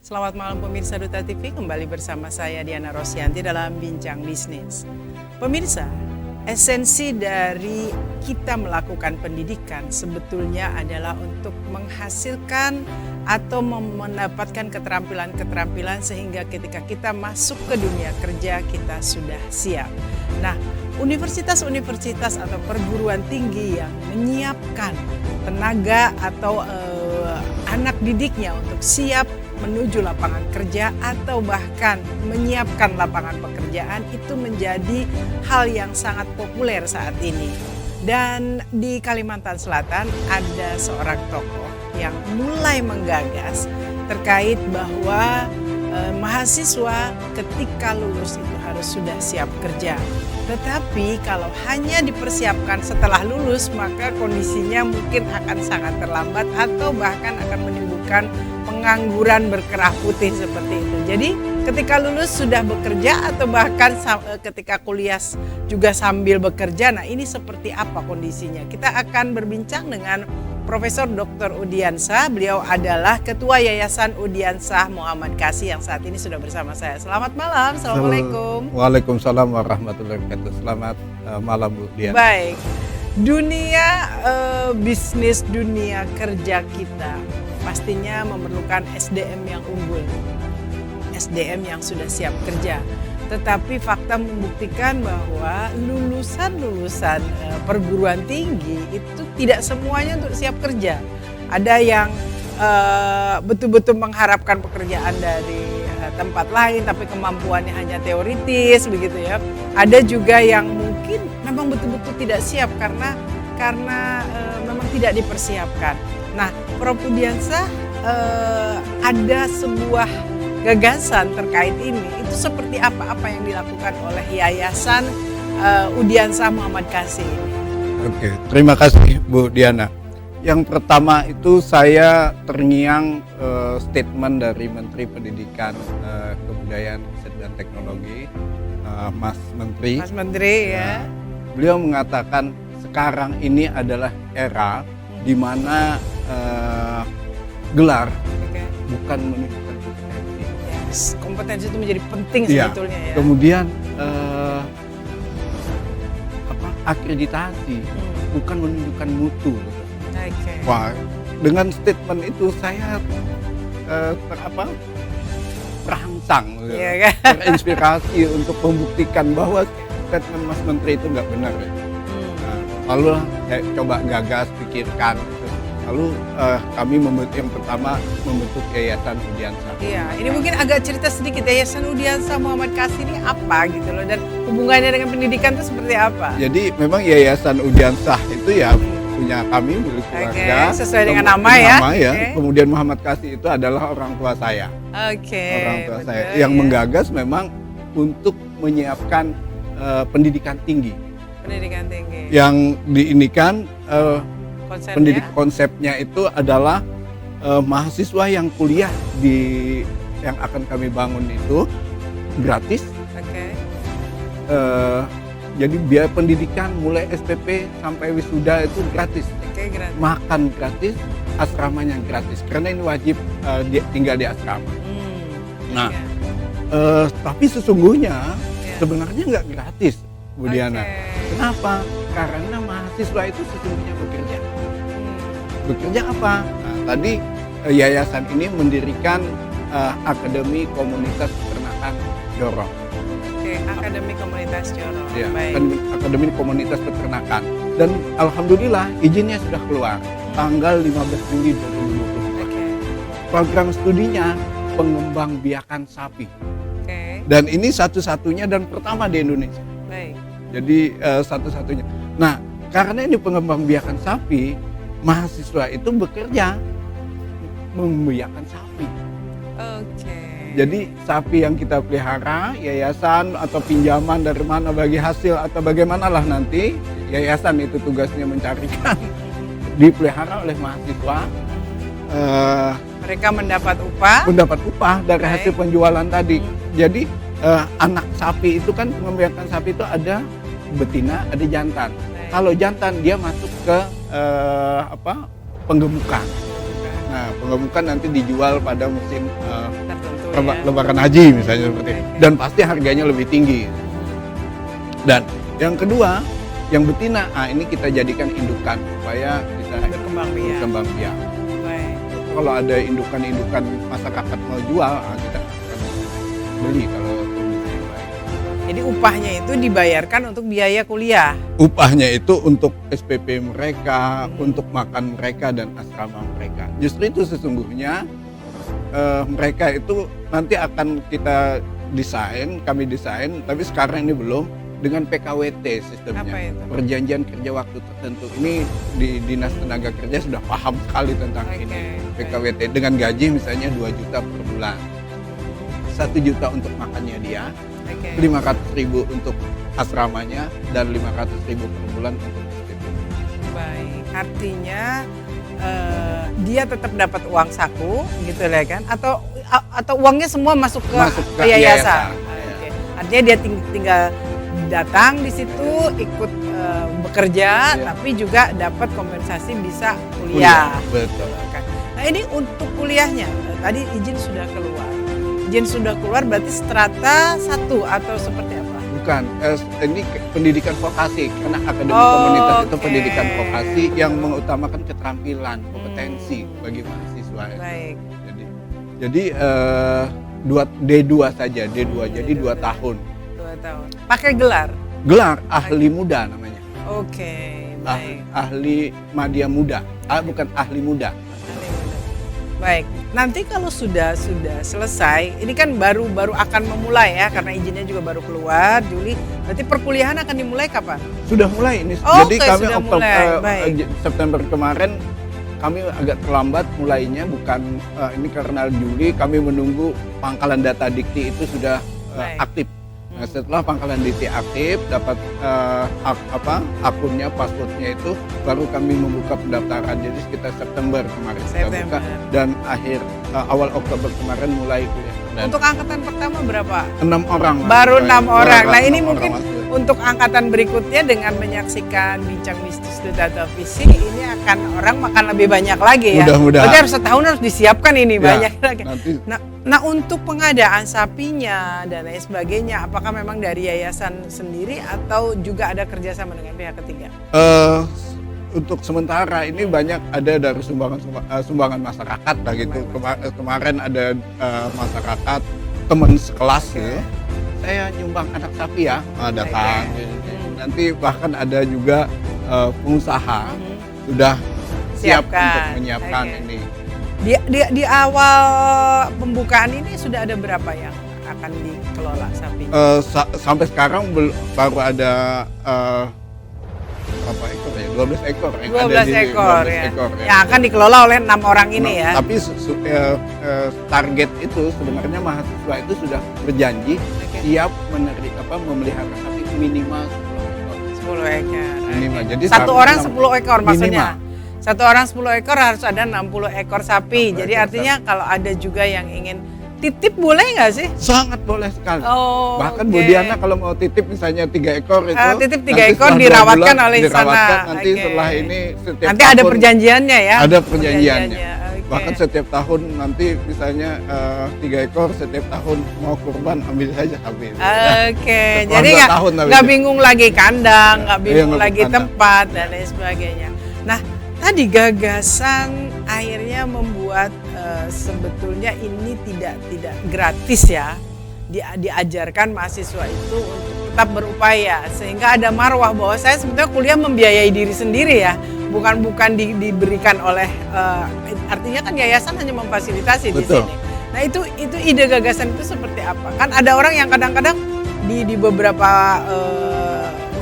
Selamat malam pemirsa Duta TV, kembali bersama saya Diana Rosyanti dalam Bincang Bisnis. Pemirsa, esensi dari kita melakukan pendidikan sebetulnya adalah untuk menghasilkan atau mendapatkan keterampilan-keterampilan sehingga ketika kita masuk ke dunia kerja kita sudah siap. Nah, universitas-universitas atau perguruan tinggi yang menyiapkan tenaga atau anak didiknya untuk siap menuju lapangan kerja atau bahkan menyiapkan lapangan pekerjaan itu menjadi hal yang sangat populer saat ini. Dan di Kalimantan Selatan ada seorang tokoh yang mulai menggagas terkait bahwa mahasiswa ketika lulus itu harus sudah siap kerja. Tetapi kalau hanya dipersiapkan setelah lulus maka kondisinya mungkin akan sangat terlambat atau bahkan akan menimbulkan pengangguran berkerah putih seperti itu. Jadi ketika lulus sudah bekerja atau bahkan ketika kuliah juga sambil bekerja. Nah, ini seperti apa kondisinya? Kita akan berbincang dengan Profesor Dr. Udiansah. Beliau adalah Ketua Yayasan Udiansah Muhammad Kasih yang saat ini sudah bersama saya. Selamat malam. Assalamualaikum. Waalaikumsalam warahmatullahi wabarakatuh. Selamat malam Bu Dian. Baik. Dunia bisnis, dunia kerja kita pastinya memerlukan SDM yang unggul, SDM yang sudah siap kerja. Tetapi fakta membuktikan bahwa lulusan perguruan tinggi itu tidak semuanya untuk siap kerja. Ada yang betul-betul mengharapkan pekerjaan dari tempat lain tapi kemampuannya hanya teoritis begitu ya. Ada juga yang mungkin memang betul-betul tidak siap karena memang tidak dipersiapkan. Nah, Prof. Udiansah ada sebuah gagasan terkait ini. Itu seperti apa yang dilakukan oleh Yayasan Udiansah Muhammad Kasih ini? Oke, terima kasih Bu Diana. Yang pertama itu saya terngiang statement dari Menteri Pendidikan, Kebudayaan, Riset dan Teknologi, Mas Menteri. Mas Menteri ya. Beliau mengatakan sekarang ini adalah era di mana gelar bukan menunjukkan kompetensi. Yes, kompetensi itu menjadi penting sebetulnya ya. Kemudian akreditasi bukan menunjukkan mutu. Okay. Wah, dengan statement itu saya terangsang, kan? terinspirasi untuk membuktikan bahwa statement Mas Menteri itu nggak benar. Nah, lalu saya coba gagas, pikirkan. Lalu kami yang pertama membentuk Yayasan Udiansah. Iya, ini mungkin agak cerita sedikit Yayasan Udiansah Muhammad Kasih ini apa gitu loh, dan hubungannya dengan pendidikan itu seperti apa? Jadi memang Yayasan Udiansah itu ya punya kami milik keluarga. Sesuai dengan nama ya. Kemudian Muhammad Kasih itu adalah orang tua saya. Orang tua saya yang menggagas memang untuk menyiapkan pendidikan tinggi. Pendidikan tinggi. Yang diinikan konsepnya itu adalah mahasiswa yang kuliah yang akan kami bangun itu gratis. Jadi biaya pendidikan mulai SPP sampai wisuda itu gratis. Gratis. Makan gratis, asramanya gratis. Karena ini wajib tinggal di asrama. Nah, tapi sesungguhnya sebenarnya nggak gratis, Bu Diana. Kenapa? Karena mahasiswa itu sesungguhnya bekerja. Bekerja apa? Nah, tadi yayasan ini mendirikan Akademi Komunitas Peternakan Jorong. Akademi Komunitas Jorong. Ya, Akademi Komunitas Peternakan. Dan alhamdulillah izinnya sudah keluar tanggal 15 Juli 2020. Program studinya pengembangbiakan sapi. Dan ini satu-satunya dan pertama di Indonesia. Jadi satu-satunya. Nah, karena ini pengembangbiakan sapi, mahasiswa itu bekerja membiakan sapi. Jadi sapi yang kita pelihara, yayasan atau pinjaman dari mana bagi hasil atau bagaimanalah nanti, yayasan itu tugasnya mencarikan, dipelihara oleh mahasiswa. Mereka mendapat upah. Mendapat upah dari hasil penjualan tadi. Jadi anak sapi itu kan pengembangbiakan sapi itu ada betina, ada jantan. Kalau jantan dia masuk ke penggemukan. Nah, penggemukan nanti dijual pada musim ya. lebaran haji misalnya seperti itu. Dan pasti harganya lebih tinggi. Dan yang kedua, yang betina, ini kita jadikan indukan supaya bisa Berkembang biak. berkembang biak. Baik. Kalau ada indukan-indukan masyarakat mau jual, kita akan beli kalau kondisinya baik. Jadi upahnya itu dibayarkan untuk biaya kuliah. Upahnya itu untuk SPP mereka, untuk makan mereka dan asrama mereka. Justru itu sesungguhnya mereka itu nanti akan kita desain, kami desain, tapi sekarang ini belum, dengan PKWT sistemnya. Apa itu? Perjanjian kerja waktu tertentu. Ini di Dinas Tenaga Kerja sudah paham sekali tentang ini. PKWT dengan gaji misalnya 2 juta per bulan. 1 juta untuk makannya dia, 500.000 untuk asramanya, dan 500.000 per bulan untuk SPP. Baik, artinya dia tetap dapat uang saku gitu lah kan, atau uangnya semua masuk ke yayasan. Oke. Artinya dia tinggal datang di situ ikut bekerja, tapi juga dapat kompensasi bisa kuliah. Betul. Nah ini untuk kuliahnya, tadi izin sudah keluar. Izin sudah keluar berarti strata 1 atau seperti apa? Bukan, ini pendidikan vokasi, karena akademi komunitas itu pendidikan vokasi yang mengutamakan keterampilan, kompetensi bagi mahasiswa. Baik. Jadi D2 saja, D2, jadi 2 tahun. 2 tahun. Pakai gelar? Gelar ahli muda namanya. Oke, baik. Ahli madya muda, bukan ahli muda. Baik, nanti kalau sudah selesai, ini kan baru akan memulai ya, karena izinnya juga baru keluar Juli. Berarti perkuliahan akan dimulai kapan? Sudah mulai ini. Jadi kami mulai. September kemarin kami agak terlambat mulainya, bukan ini karena Juli kami menunggu pangkalan data dikti itu sudah aktif. Nah, setelah pangkalan dikti aktif, dapat akunnya, passwordnya itu, baru kami membuka pendaftaran. Jadi sekitar September kemarin kita buka, dan awal Oktober kemarin mulai kuliah. Untuk angkatan pertama berapa? 6 orang. Baru 6 orang. Nah ini mungkin untuk angkatan berikutnya dengan menyaksikan Bincang Bisnis Duta Televisi, ini akan orang makan lebih banyak lagi ya. Mudah-mudahan. Berarti harus setahun harus disiapkan ini banyak lagi. Nanti. Nah untuk pengadaan sapinya dan lain sebagainya, apakah memang dari yayasan sendiri atau juga ada kerjasama dengan pihak ketiga? Untuk sementara ini banyak ada dari sumbangan masyarakat lah gitu. Kemarin ada masyarakat teman sekelas gitu. Saya nyumbang anak sapi ya, datang. Nanti bahkan ada juga pengusaha sudah siap untuk menyiapkan ini. Di awal pembukaan ini sudah ada berapa yang akan dikelola sapi? Sampai sekarang baru ada berapa ekor ya? 12 ekor. 12 ekor ya. Yang akan dikelola oleh 6 orang ini ya. Tapi target itu sebenarnya mahasiswa itu sudah berjanji siap memelihara sapi minimal 10 ekor. Minimal. Jadi satu orang 10 ekor maksudnya. Minimal. Satu orang 10 ekor harus ada 60 ekor sapi. Jadi artinya kalau ada juga yang ingin titip boleh nggak sih? Sangat boleh sekali. Bahkan Bu Okay. Diana kalau mau titip misalnya 3 ekor itu, titip 3 ekor dirawatkan oleh sana. Nanti setelah ini setiap nanti tahun ada perjanjiannya ya. Ada perjanjiannya. Okay. Bahkan setiap tahun nanti misalnya 3 ekor setiap tahun mau kurban ambil saja habis. Oke, jadi nggak bingung lagi kandang, nggak bingung lagi tempat dan lain sebagainya. Nah, tadi gagasan akhirnya membuat sebetulnya ini tidak gratis ya, diajarkan mahasiswa itu untuk tetap berupaya sehingga ada marwah bahwa saya sebetulnya kuliah membiayai diri sendiri ya, bukan diberikan oleh artinya kan yayasan hanya memfasilitasi di sini. Nah itu ide gagasan itu seperti apa? Kan ada orang yang kadang-kadang di beberapa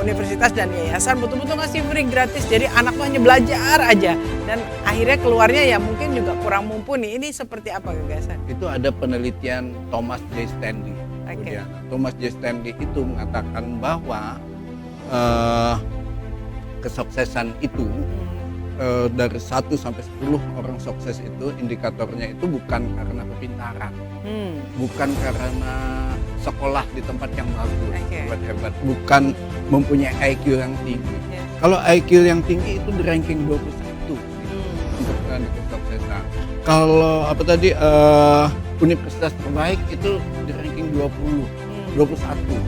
universitas dan yayasan betul-betul ngasih free gratis, jadi anak tuh hanya belajar aja dan akhirnya keluarnya ya mungkin juga kurang mumpuni. Ini seperti apa gagasan? Itu ada penelitian Thomas J. Stanley. Thomas J. Stanley itu mengatakan bahwa kesuksesan itu dari 1 sampai 10 orang sukses itu indikatornya itu bukan karena kepintaran, bukan karena sekolah di tempat yang bagus, hebat, bukan mempunyai IQ yang tinggi. Kalau IQ yang tinggi itu di ranking 21 untuk kesuksesan. Kalau universitas terbaik itu di ranking 20, 21. Hmm.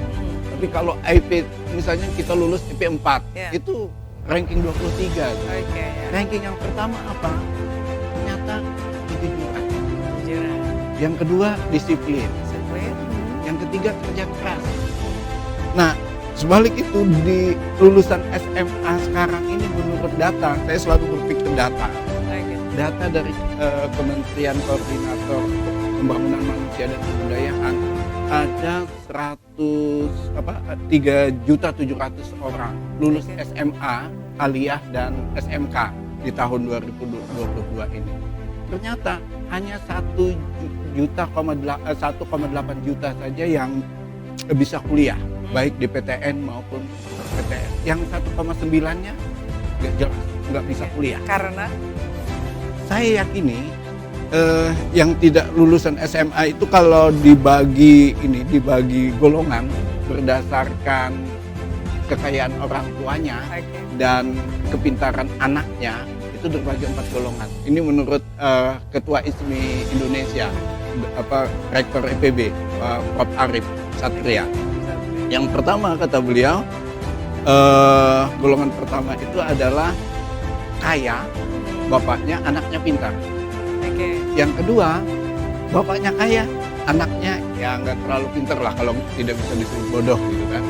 Tapi kalau IP misalnya kita lulus IP 4, Ya. itu ranking 23. Oke, ya. Ranking yang pertama apa? Ternyata kejujuran. Kejujuran. Yang kedua disiplin. Disiplin. Yang ketiga kerja keras. Nah, sebalik itu di lulusan SMA sekarang ini menurut data, saya selalu berpikir data. Oke. Data dari Kementerian Koordinator Pembangunan Manusia dan Kebudayaan ada 3.700.000 orang lulus Oke. SMA, aliyah dan SMK di tahun 2022 ini. Ternyata hanya 1,8 juta saja yang bisa kuliah, baik di PTN maupun PTN. Yang 1,9-nya nggak bisa kuliah. Karena Saya yakini yang tidak lulusan SMA itu kalau dibagi golongan berdasarkan kekayaan orang tuanya oke. dan kepintaran anaknya, itu terbagi 4 golongan. Ini menurut Ketua ISMI Indonesia, Rektor IPB, Prof. Arif Satria. Yang pertama kata beliau, golongan pertama itu adalah kaya, bapaknya, anaknya pintar. Oke. Yang kedua, bapaknya kaya, anaknya ya nggak terlalu pintar lah, kalau tidak bisa disebut bodoh gitu kan.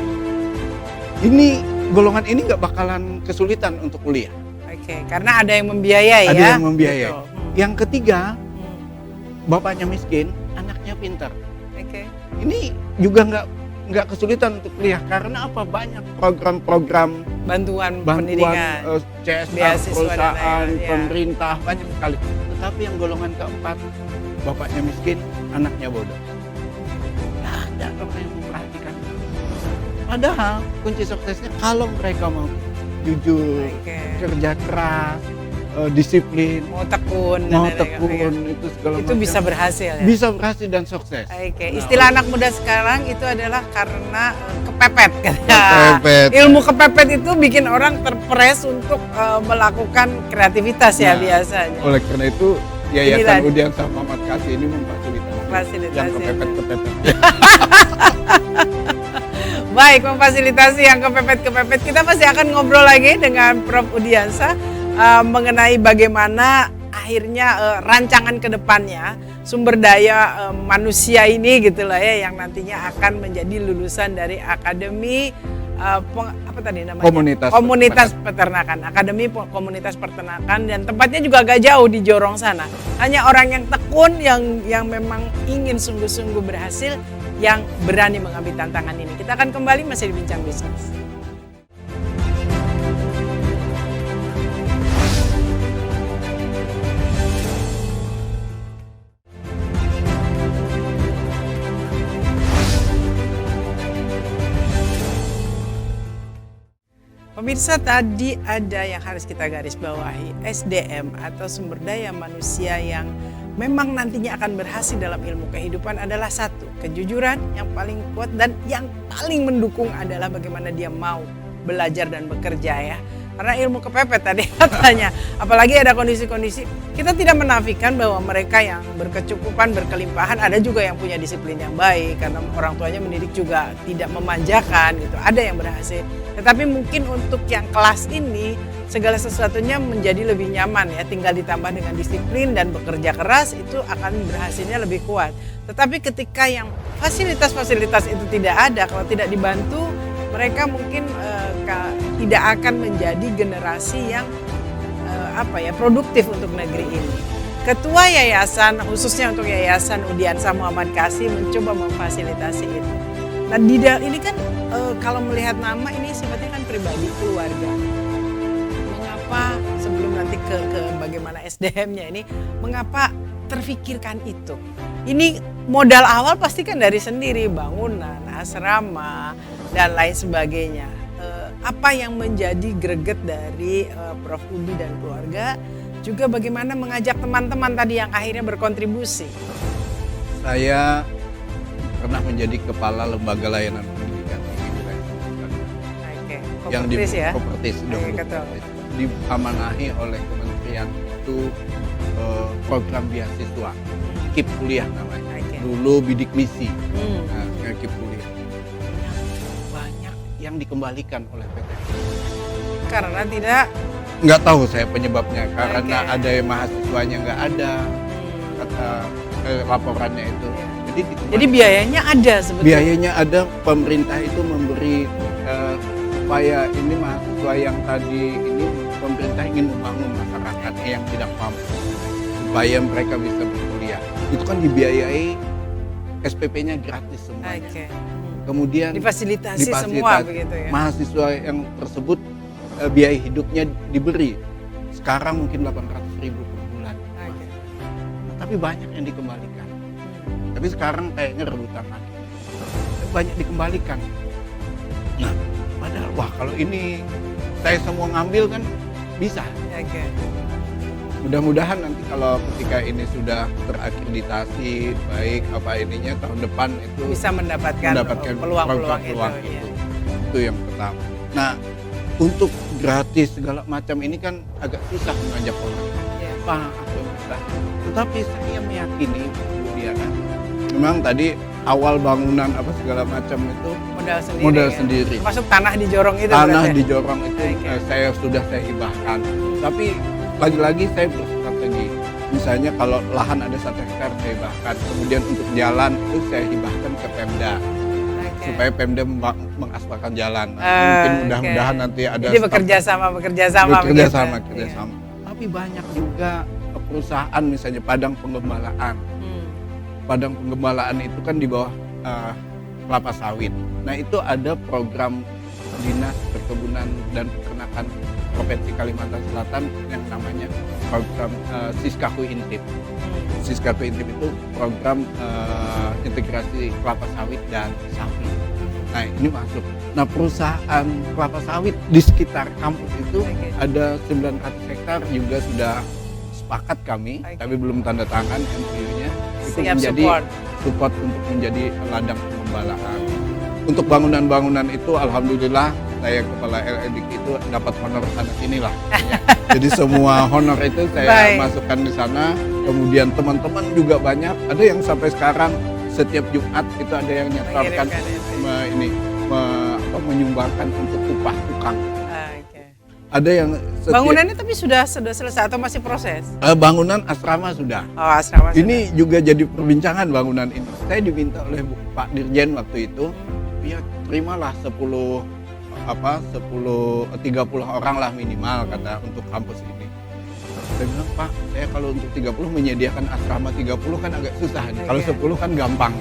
Ini golongan ini nggak bakalan kesulitan untuk kuliah. Oke, karena ada yang membiayai Ada ya. yang membiayai. Betul. Yang ketiga, Hmm. bapaknya miskin, anaknya pintar. Oke. Ini juga nggak kesulitan untuk kuliah karena apa? Banyak program-program Bantuan bantuan pendidikan. CSR Beasiswa dan perusahaan, lain-lain, ya. pemerintah, banyak sekali. Tetapi yang golongan keempat, bapaknya miskin, anaknya bodoh. Nggak ada orang yang memperhatikan. Padahal kunci suksesnya kalau mereka mau jujur, Oke. kerja keras, disiplin, Mau tekun dan mau lain-lain. tekun, itu segala Itu macam. bisa berhasil ya. Bisa berhasil dan sukses. Oke, Nah, istilah anak muda sekarang itu adalah karena kepepet. Kepepet. Ilmu kepepet itu bikin orang terpres untuk melakukan kreativitas ya Nah, biasanya. Oleh karena itu, Yayasan Inilah- Udian sama Ahmad Kasih ini memfasilitasi Fasilitasi. yang kepepet-kepepet. Baik, memfasilitasi yang kepepet-kepepet. Kita masih akan ngobrol lagi dengan Prof. Udiansa mengenai bagaimana akhirnya rancangan ke depannya sumber daya manusia ini gitulah ya, yang nantinya akan menjadi lulusan dari Akademi apa tadi namanya? Komunitas Peternakan. Akademi Komunitas Peternakan, dan tempatnya juga agak jauh di Jorong sana. Hanya orang yang tekun, yang memang ingin sungguh-sungguh berhasil, yang berani mengambil tantangan ini. Kita akan kembali masih di Bincang Bisnis. Pemirsa, tadi ada yang harus kita garis bawahi, SDM atau sumber daya manusia yang memang nantinya akan berhasil dalam ilmu kehidupan adalah satu, kejujuran yang paling kuat, dan yang paling mendukung adalah bagaimana dia mau belajar dan bekerja ya. Karena ilmu kepepet tadi katanya, apalagi ada kondisi-kondisi, kita tidak menafikan bahwa mereka yang berkecukupan, berkelimpahan, ada juga yang punya disiplin yang baik karena orang tuanya mendidik juga tidak memanjakan gitu. Ada yang berhasil. Tetapi mungkin untuk yang kelas ini segala sesuatunya menjadi lebih nyaman ya, tinggal ditambah dengan disiplin dan bekerja keras, itu akan berhasilnya lebih kuat. Tetapi ketika yang fasilitas-fasilitas itu tidak ada, kalau tidak dibantu, mereka mungkin tidak akan menjadi generasi yang produktif untuk negeri ini. Ketua yayasan, khususnya untuk Yayasan Udiansa Muhammad Kasih, mencoba memfasilitasi itu. Nah, ini kan kalau melihat nama ini sifatnya kan pribadi, keluarga. Mengapa sebelum nanti ke bagaimana SDM-nya ini, mengapa terfikirkan itu? Ini modal awal pasti kan dari sendiri, bangunan, asrama, dan lain sebagainya. Apa yang menjadi greget dari Prof. Udi dan keluarga, juga bagaimana mengajak teman-teman tadi yang akhirnya berkontribusi? Saya pernah menjadi kepala lembaga layanan pendidikan Oke, yang Kopertis ya? Kopertis, Oke, betul. diamanahi oleh kementerian itu program beasiswa KIP kuliah namanya. dulu bidik misi. Hmm. Nah, Ngakip kuliah. Banyak yang dikembalikan oleh PT. Karena tidak. Nggak tahu saya penyebabnya, karena Oke. ada yang mahasiswanya nggak ada, Hmm. kata laporannya itu. Iya. Jadi dikembalikan. Jadi biayanya ada sebetulnya. Biayanya ada, pemerintah itu memberi supaya ini mahasiswa yang tadi ini, pemerintah ingin membangun masyarakat yang tidak mampu supaya mereka bisa berkuliah. Itu kan dibiayai, SPP-nya gratis semuanya. Oke. Kemudian Difasilitasi semua difasilitasi. begitu ya. Mahasiswa yang tersebut biaya hidupnya diberi. Sekarang mungkin 800.000 per bulan. Oke. Tapi banyak yang dikembalikan. Tapi sekarang kayaknya rebutan lagi. Tapi banyak dikembalikan. Nah, padahal wah kalau ini saya semua ngambil kan bisa. Oke. Mudah-mudahan nanti kalau ketika ini sudah terakreditasi baik apa ininya, tahun depan itu Bisa mendapatkan peluang-peluang itu. peluang Ya. Itu yang pertama. Nah, untuk gratis segala macam ini kan agak susah mengajak orang. Ya. Pak, atau susah. Tetapi saya meyakini Bu Diana, memang tadi awal bangunan apa segala macam itu Modal sendiri. modal ya. sendiri. Masuk tanah di jorong itu. Tanah berarti. di jorong itu Oke. saya hibahkan. Tapi lagi-lagi saya berstrategi. Misalnya kalau lahan ada 1 hektar saya hibahkan. Kemudian untuk jalan itu saya hibahkan ke Pemda. Oke. Supaya Pemda mengaspalkan jalan. Nah, Ah, mungkin oke. mudah-mudahan nanti ada Jadi bekerja sama begitu. Iya. Tapi banyak juga perusahaan misalnya Padang Penggembalaan. Hmm. Padang Penggembalaan itu kan di bawah kelapa sawit. Nah, itu ada program Dinas Perkebunan dan Peternakan Provinsi Kalimantan Selatan yang namanya program Siskaku Intip. Hmm. Siskaku Intip itu program integrasi kelapa sawit dan sapi. Nah, ini masuk. Nah, perusahaan kelapa sawit di sekitar kampus itu Oke. ada 900 hektar juga sudah sepakat kami, Oke. tapi belum tanda tangan MOU-nya. Itu Siap menjadi support. untuk menjadi ladang pengembalaan. Untuk bangunan-bangunan itu alhamdulillah saya kepala LEDIK itu dapat honor sana sini lah. Jadi semua honor itu saya Baik. masukkan di sana. Kemudian teman-teman juga banyak. Ada yang sampai sekarang setiap Jumat itu ada yang nyetorkan Mengirimkan itu. menyumbangkan untuk upah tukang. Oke. Ada yang Bangunannya tapi sudah selesai atau masih proses? bangunan asrama sudah. Oh, asrama. Ini juga jadi perbincangan bangunan ini. Saya diminta oleh Pak Dirjen waktu itu, ya terimalah 30 orang lah minimal kata untuk kampus ini. Saya bilang, Pak, saya kalau untuk 30 menyediakan asrama 30 kan agak susah nih. Kalau Oke. 10 kan gampang.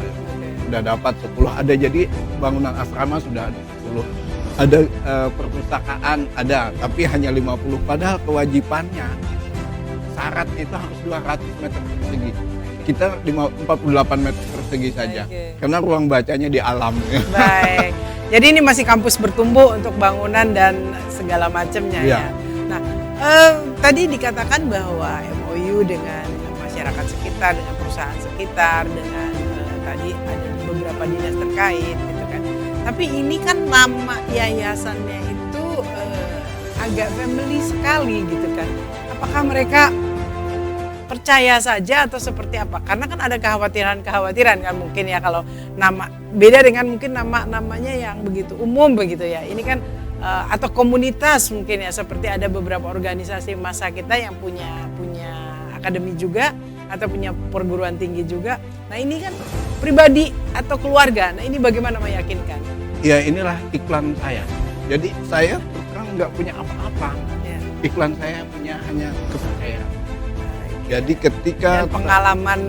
Udah dapat 10, ada jadi bangunan asrama sudah ada 10. Ada perpustakaan ada, tapi hanya 50. Padahal kewajibannya syarat itu harus 200 meter persegi. Kita 48 meter persegi saja. Oke. Karena ruang bacanya di alam. Baik. Jadi ini masih kampus bertumbuh untuk bangunan dan segala macamnya Iya. ya. Nah, tadi dikatakan bahwa MOU dengan masyarakat sekitar, dengan perusahaan sekitar, dengan tadi ada beberapa dinas terkait gitu kan. Tapi ini kan nama yayasannya itu agak family sekali gitu kan. Apakah mereka percaya saja atau seperti apa? Karena kan ada kekhawatiran kan mungkin ya kalau nama beda dengan mungkin namanya yang begitu umum begitu ya. Ini kan atau komunitas mungkin ya, seperti ada beberapa organisasi massa kita yang punya akademi juga atau punya perguruan tinggi juga. Nah, ini kan pribadi atau keluarga. Nah, ini bagaimana meyakinkan? Ya inilah iklan saya. Jadi saya terus terang nggak punya apa-apa. Ya. Iklan saya punya hanya kepercayaan. Jadi ketika Dan pengalaman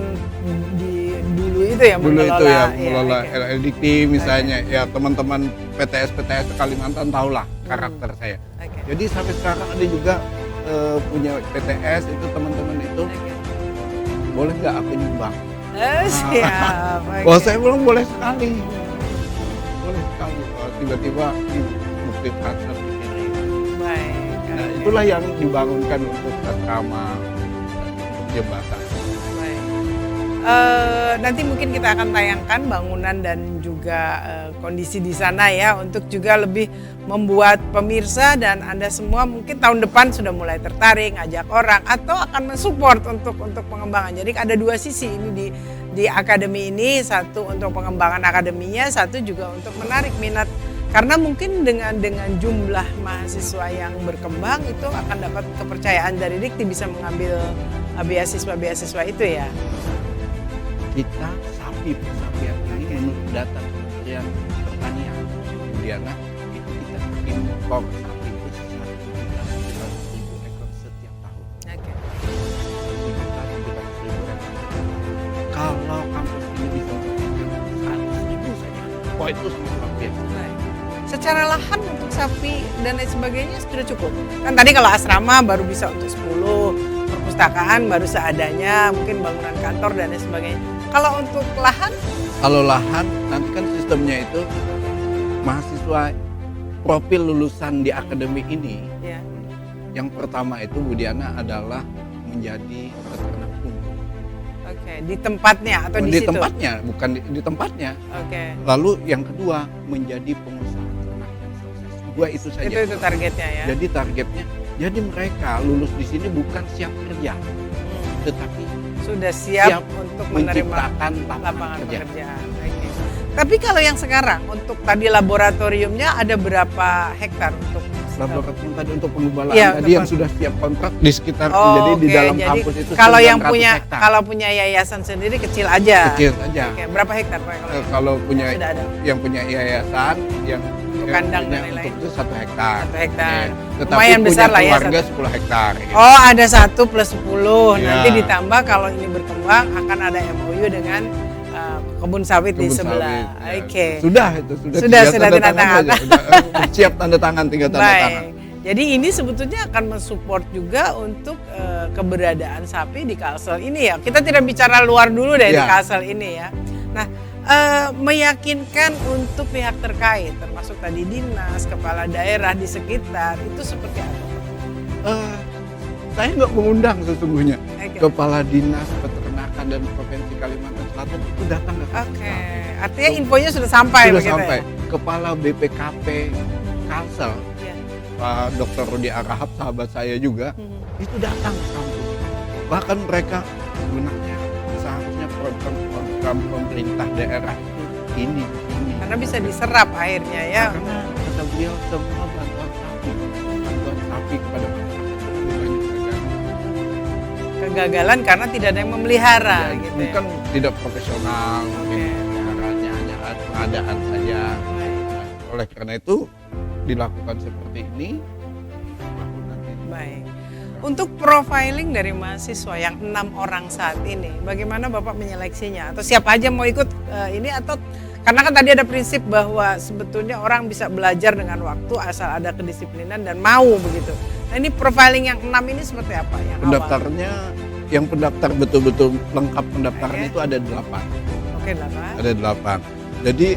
di dulu itu ya dulu itu ya mengelola oke. LLDT misalnya, ya teman-teman PTS Kalimantan tahulah karakter saya. Oke. Jadi sampai sekarang ada juga punya PTS itu teman-teman itu, Oke. boleh nggak aku nyumbang? Siap. oke. Kalau saya bilang boleh sekali, boleh sekali. Tiba-tiba bukti transfer dikirim. Baik. Nah oke. itulah yang dibangunkan untuk asrama, untuk jembatan. Baik. Nanti mungkin kita akan tayangkan bangunan dan juga kondisi di sana ya, untuk juga lebih membuat pemirsa dan Anda semua mungkin tahun depan sudah mulai tertarik ngajak orang atau akan mensupport untuk pengembangan. Jadi ada dua sisi ini di akademi ini, satu untuk pengembangan akademinya, satu juga untuk menarik minat. Karena mungkin dengan jumlah mahasiswa yang berkembang itu akan dapat kepercayaan dari Dikti bisa mengambil beasiswa-beasiswa itu ya. Kita sapi persapian ini menurut data Kementerian Pertanian, kemudian itu kita impor sapi itu 1.700.000 ekor setiap tahun. Oke. 1.700.000 ekor. Kalau kampus ini bisa menghasilkan 100.000 saja, wah itu sangat luar biasa. Baik. Secara lahan untuk sapi dan lain sebagainya sudah cukup. Kan tadi kalau asrama baru bisa untuk 10, perpustakaan baru seadanya, mungkin bangunan kantor dan lain sebagainya. Kalau untuk lahan? Kalau lahan nanti kan sistemnya itu mahasiswa profil lulusan di akademi ini, Ya. yang pertama itu Bu Diana adalah menjadi peternak unggul. Oke, di tempatnya atau di situ? Tempatnya, bukan di tempatnya. Oke. Lalu yang kedua menjadi pengusaha ternak yang sukses. Dua itu saja. Itu targetnya ya. Jadi targetnya, jadi mereka lulus di sini bukan siap kerja, tetapi Sudah siap untuk menerima menciptakan lapangan pekerjaan. Oke. Tapi kalau yang sekarang untuk tadi laboratoriumnya ada berapa hektar untuk laboratorium tadi untuk pengembalaan Iya, tadi yang sudah siap kontrak di sekitar, Oh, jadi di oke. dalam Jadi kampus itu kalau yang 900 punya hektar. kalau punya yayasan sendiri kecil aja. Kecil saja. Oke, berapa hektar Pak Kalau punya sudah ada? yang punya yayasan yang Untuk yang kandang punya dan lain-lain. untuk itu 1 hektar. 1 hektar. Iya. Tetapi Lumayan punya besar lah ya, keluarga 10 hektar. Gitu. Oh, ada 1 plus 10. Iya. Nanti ditambah kalau ini berkembang akan ada MOU dengan kebun sawit di Kebun sebelah. sawit, ya. Oke. Sudah itu Sudah tinggal tanda tangan. saja. Sudah, siap tanda tangan, tinggal tanda tangan. Baik. Jadi ini sebetulnya akan mensupport juga untuk keberadaan sapi di Kalsel ini ya. Kita tidak bicara luar dulu dari Ya. Kalsel ini ya. Nah, meyakinkan untuk pihak terkait, termasuk tadi dinas, kepala daerah di sekitar, itu seperti apa? Saya nggak mengundang sesungguhnya Oke. kepala dinas peternakan dan provinsi Kalimantan Selatan itu datang ke kampus Oke, kami. artinya infonya sudah sampai Sudah begitu sampai. ya? Kepala BPKP Kalsel, Iya. Pak Dr. Rudi Arahap, sahabat saya juga, Mhm. itu datang ke kampus. Bahkan mereka sebenarnya seharusnya program pemerintah daerah itu ini. Karena bisa diserap akhirnya ya. Karena kata beliau semua bantuan sapi kepada masyarakat itu banyak gagal. Kegagalan karena tidak ada yang memelihara Ya, gitu bukan ya. tidak profesional, mungkin pemeliharannya hanya pengadaan saja. Baik. Oleh karena itu dilakukan seperti ini. Baru nanti Baik. Untuk profiling dari mahasiswa yang 6 orang saat ini, bagaimana Bapak menyeleksinya? Atau siapa aja mau ikut ini atau karena kan tadi ada prinsip bahwa sebetulnya orang bisa belajar dengan waktu asal ada kedisiplinan dan mau begitu. Nah ini profiling yang 6 ini seperti apa? Yang awal? pendaftarnya, yang pendaftar betul-betul lengkap pendaftaran Oke. itu ada 8. Oke, 8. Ada 8. Jadi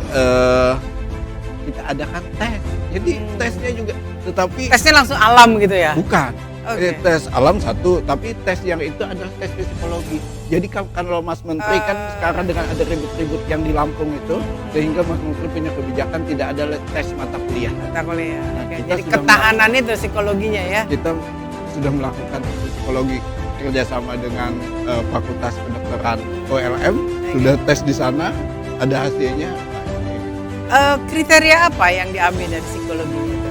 kita adakan tes. Jadi tesnya juga, tetapi Tesnya langsung alam gitu ya? bukan. Oke. Tes alam satu, tapi tes yang itu adalah tes psikologi. Jadi kalau Mas Menteri kan sekarang dengan ada ribut-ribut yang di Lampung itu, sehingga Mas Menteri punya kebijakan tidak ada tes mata kuliah. Mata kuliah. Nah, Oke, kita jadi sudah ketahanan itu psikologinya ya? Kita sudah melakukan psikologi kerjasama dengan Fakultas Kedokteran OLM, sudah tes di sana, ada hasilnya. Kriteria apa yang diambil dari psikologinya itu?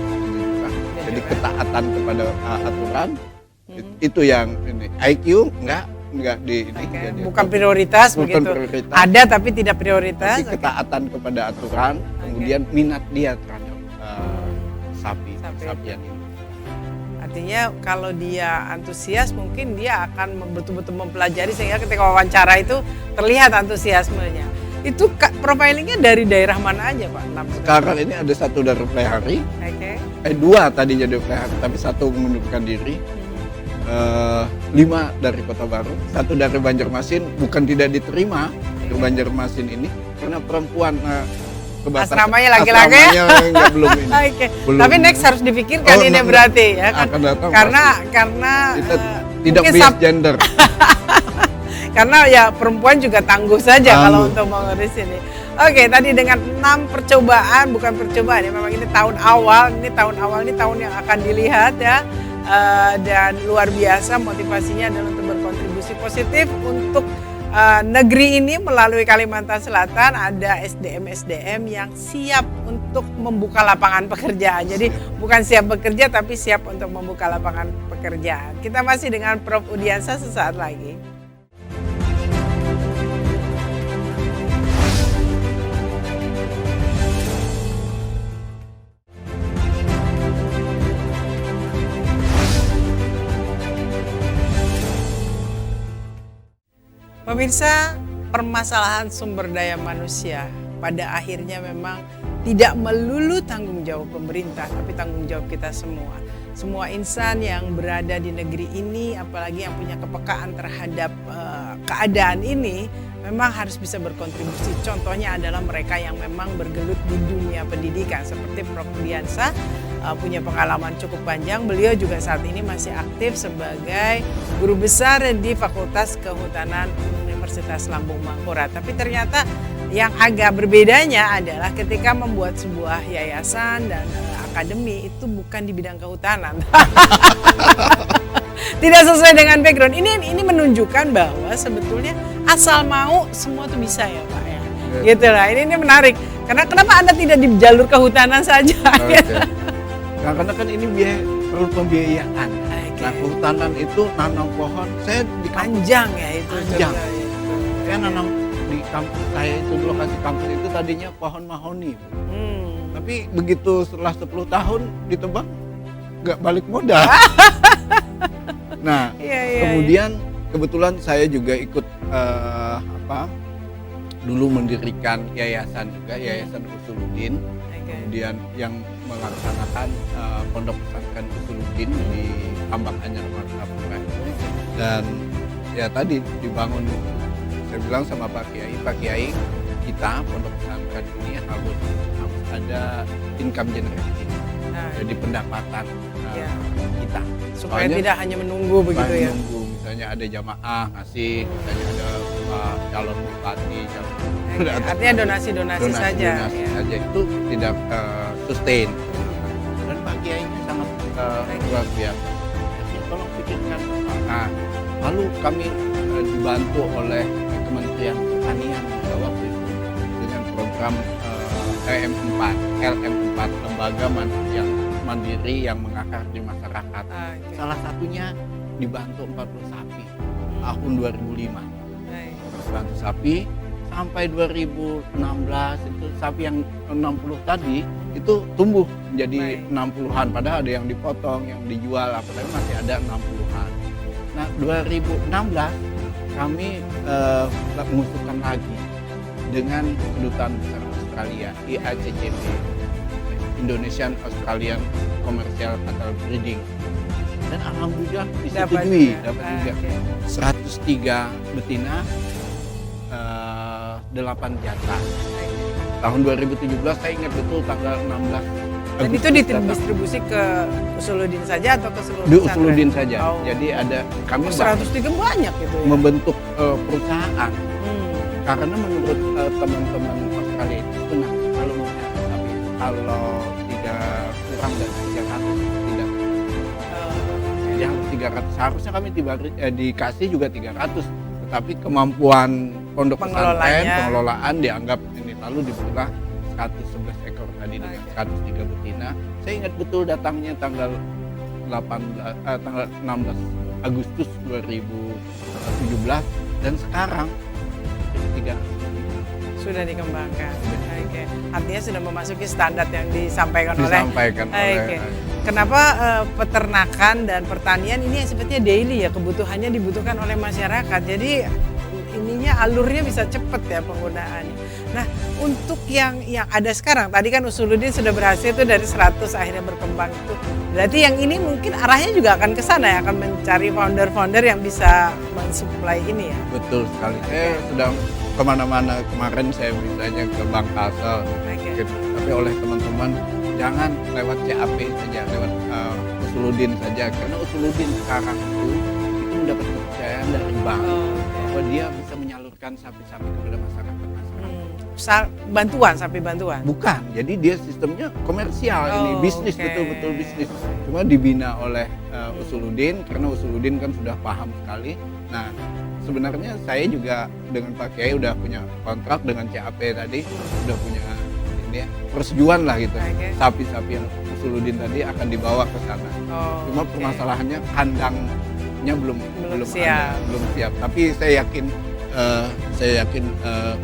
Jadi ketaatan kepada aturan itu yang ini. IQ enggak di ini. Oke, jadi bukan prioritas bukan begitu. prioritas. Ada tapi tidak prioritas. Tapi ketaatan kepada aturan, kemudian minat dia terhadap sapian ini. Artinya kalau dia antusias mungkin dia akan betul-betul mempelajari sehingga ketika wawancara itu terlihat antusiasmenya. Itu profilingnya dari daerah mana aja Pak? Sekarang ini ada 1 dari Plehari, Oke. 2 tadinya dari Plehari, tapi 1 mengundurkan diri. 5 dari Kota Baru, 1 dari Banjarmasin, bukan tidak diterima ke Banjarmasin ini karena perempuan Asramanya laki-laki ya? Asramanya belum ini. Oke. Belum. Tapi next harus dipikirkan ini next. berarti ya kan? Akan datang Karena kita tidak mungkin bias gender. karena ya perempuan juga tangguh saja Tangguh. kalau untuk mengurus ini. Oke, tadi dengan 6 percobaan, bukan percobaan ya, memang ini tahun awal ini tahun yang akan dilihat ya. Dan luar biasa motivasinya adalah untuk berkontribusi positif untuk negeri ini melalui Kalimantan Selatan ada SDM-SDM yang siap untuk membuka lapangan pekerjaan. Jadi bukan siap bekerja tapi siap untuk membuka lapangan pekerjaan. Kita masih dengan Prof. Udiansyah sesaat lagi. Pemirsa, permasalahan sumber daya manusia pada akhirnya memang tidak melulu tanggung jawab pemerintah, tapi tanggung jawab kita semua. Semua insan yang berada di negeri ini, apalagi yang punya kepekaan terhadap keadaan ini, memang harus bisa berkontribusi. Contohnya adalah mereka yang memang bergelut di dunia pendidikan, seperti Prof. Udiansyah punya pengalaman cukup panjang. Beliau juga saat ini masih aktif sebagai guru besar di Fakultas Kehutanan Universitas Lambung Mangkurat. Tapi ternyata yang agak berbedanya adalah ketika membuat sebuah yayasan dan akademi itu bukan di bidang kehutanan. Tidak sesuai dengan background. Ini menunjukkan bahwa sebetulnya asal mau semua tuh bisa ya Pak ya. Gitu lah. Ini menarik. Karena kenapa Anda tidak di jalur kehutanan saja? Nah, karena kan ini perlu pembiayaan. Okay. Nah, kehutanan itu nanam pohon. Saya di panjang ya itu. Panjang. Saya nanam di kampus saya itu, lokasi kampus itu tadinya pohon mahoni. Tapi begitu setelah 10 tahun ditebang nggak balik modal. Nah, kemudian kebetulan saya juga ikut dulu mendirikan yayasan juga, Yayasan Usuluddin. Kemudian yang melaksanakan pondok pesantren Usuluddin di Tambak Anyar Martapura. Dan ya tadi dibangun, saya bilang sama Pak Kiai kita pondok pesantren ini harus ada income generation, jadi pendapatan kita. Supaya tidak hanya menunggu begitu ya. Menunggu, misalnya ada jamaah ngasih, misalnya ada calon bupati, artinya donasi-donasi saja. Donasi saja itu tidak sustain. Dan Pak Kiainya sangat luar biasa. Jadi tolong pikirkan. Nah, lalu kami dibantu oleh Kementerian Pertanian pada waktu itu dengan program LM4, lembaga yang mandiri yang mengakar di masyarakat. Salah satunya dibantu 40 sapi tahun 2005. Bantu sapi sampai 2016 itu sapi yang 60 tadi itu tumbuh menjadi 60-an, padahal ada yang dipotong, yang dijual, tapi masih ada 60-an. Nah, 2016 kami mengusulkan lagi dengan kedutaan besar Australia, IACCP, Indonesian Australian Commercial Cattle Breeding, dan alhamdulillah disetujui, dapat juga 103 betina, 8 jantan. Tahun 2017 saya ingat betul tanggal 16 Dan itu didistribusi ke Usuluddin saja atau ke seluruh di Usuluddin saja. Oh. Jadi ada kami 103 banyak itu ya. Membentuk perusahaan. Karena menurut teman-teman Australia itu benar kalau mau tapi kalau kurang dari 300 tidak. Yang 300 seharusnya kami dikasih juga 300, tetapi kemampuan pondok pesantren pengelolaan dianggap ini, lalu diberilah 111 ekor tadi dengan 103 betina. Saya ingat betul datangnya tanggal 16 Agustus 2017 dan sekarang 3 sudah dikembangkan. Oke. Artinya sudah memasuki standar yang disampaikan oleh. Kenapa peternakan dan pertanian ini sepertinya daily ya, kebutuhannya dibutuhkan oleh masyarakat. Jadi ininya alurnya bisa cepat ya penggunaannya. Nah, untuk yang ada sekarang, tadi kan Usuluddin sudah berhasil itu dari 100 akhirnya berkembang itu. Berarti yang ini mungkin arahnya juga akan ke sana ya, akan mencari founder-founder yang bisa mensuplai ini ya. Betul sekali. Saya sedang kemana-mana, kemarin saya misalnya ke Bank Kasel, tapi oleh teman-teman jangan lewat CAP saja, lewat Usuluddin saja, karena Usuluddin sekarang itu mendapat kepercayaan dari bank bahwa dia bisa menyalurkan sapi-sapi kepada masyarakat. Bantuan, sapi bantuan? Bukan, jadi dia sistemnya komersial, ini bisnis, betul-betul bisnis. Cuma dibina oleh Usuluddin, karena Usuluddin kan sudah paham sekali. Nah, sebenarnya saya juga dengan Pak Kiai udah punya kontrak dengan CAP tadi, udah punya ini ya, persetujuan lah gitu. Oke. Sapi-sapi yang Usuludin tadi akan dibawa ke sana. Oh, Cuma oke. permasalahannya kandangnya belum siap. ada, belum siap. Tapi saya yakin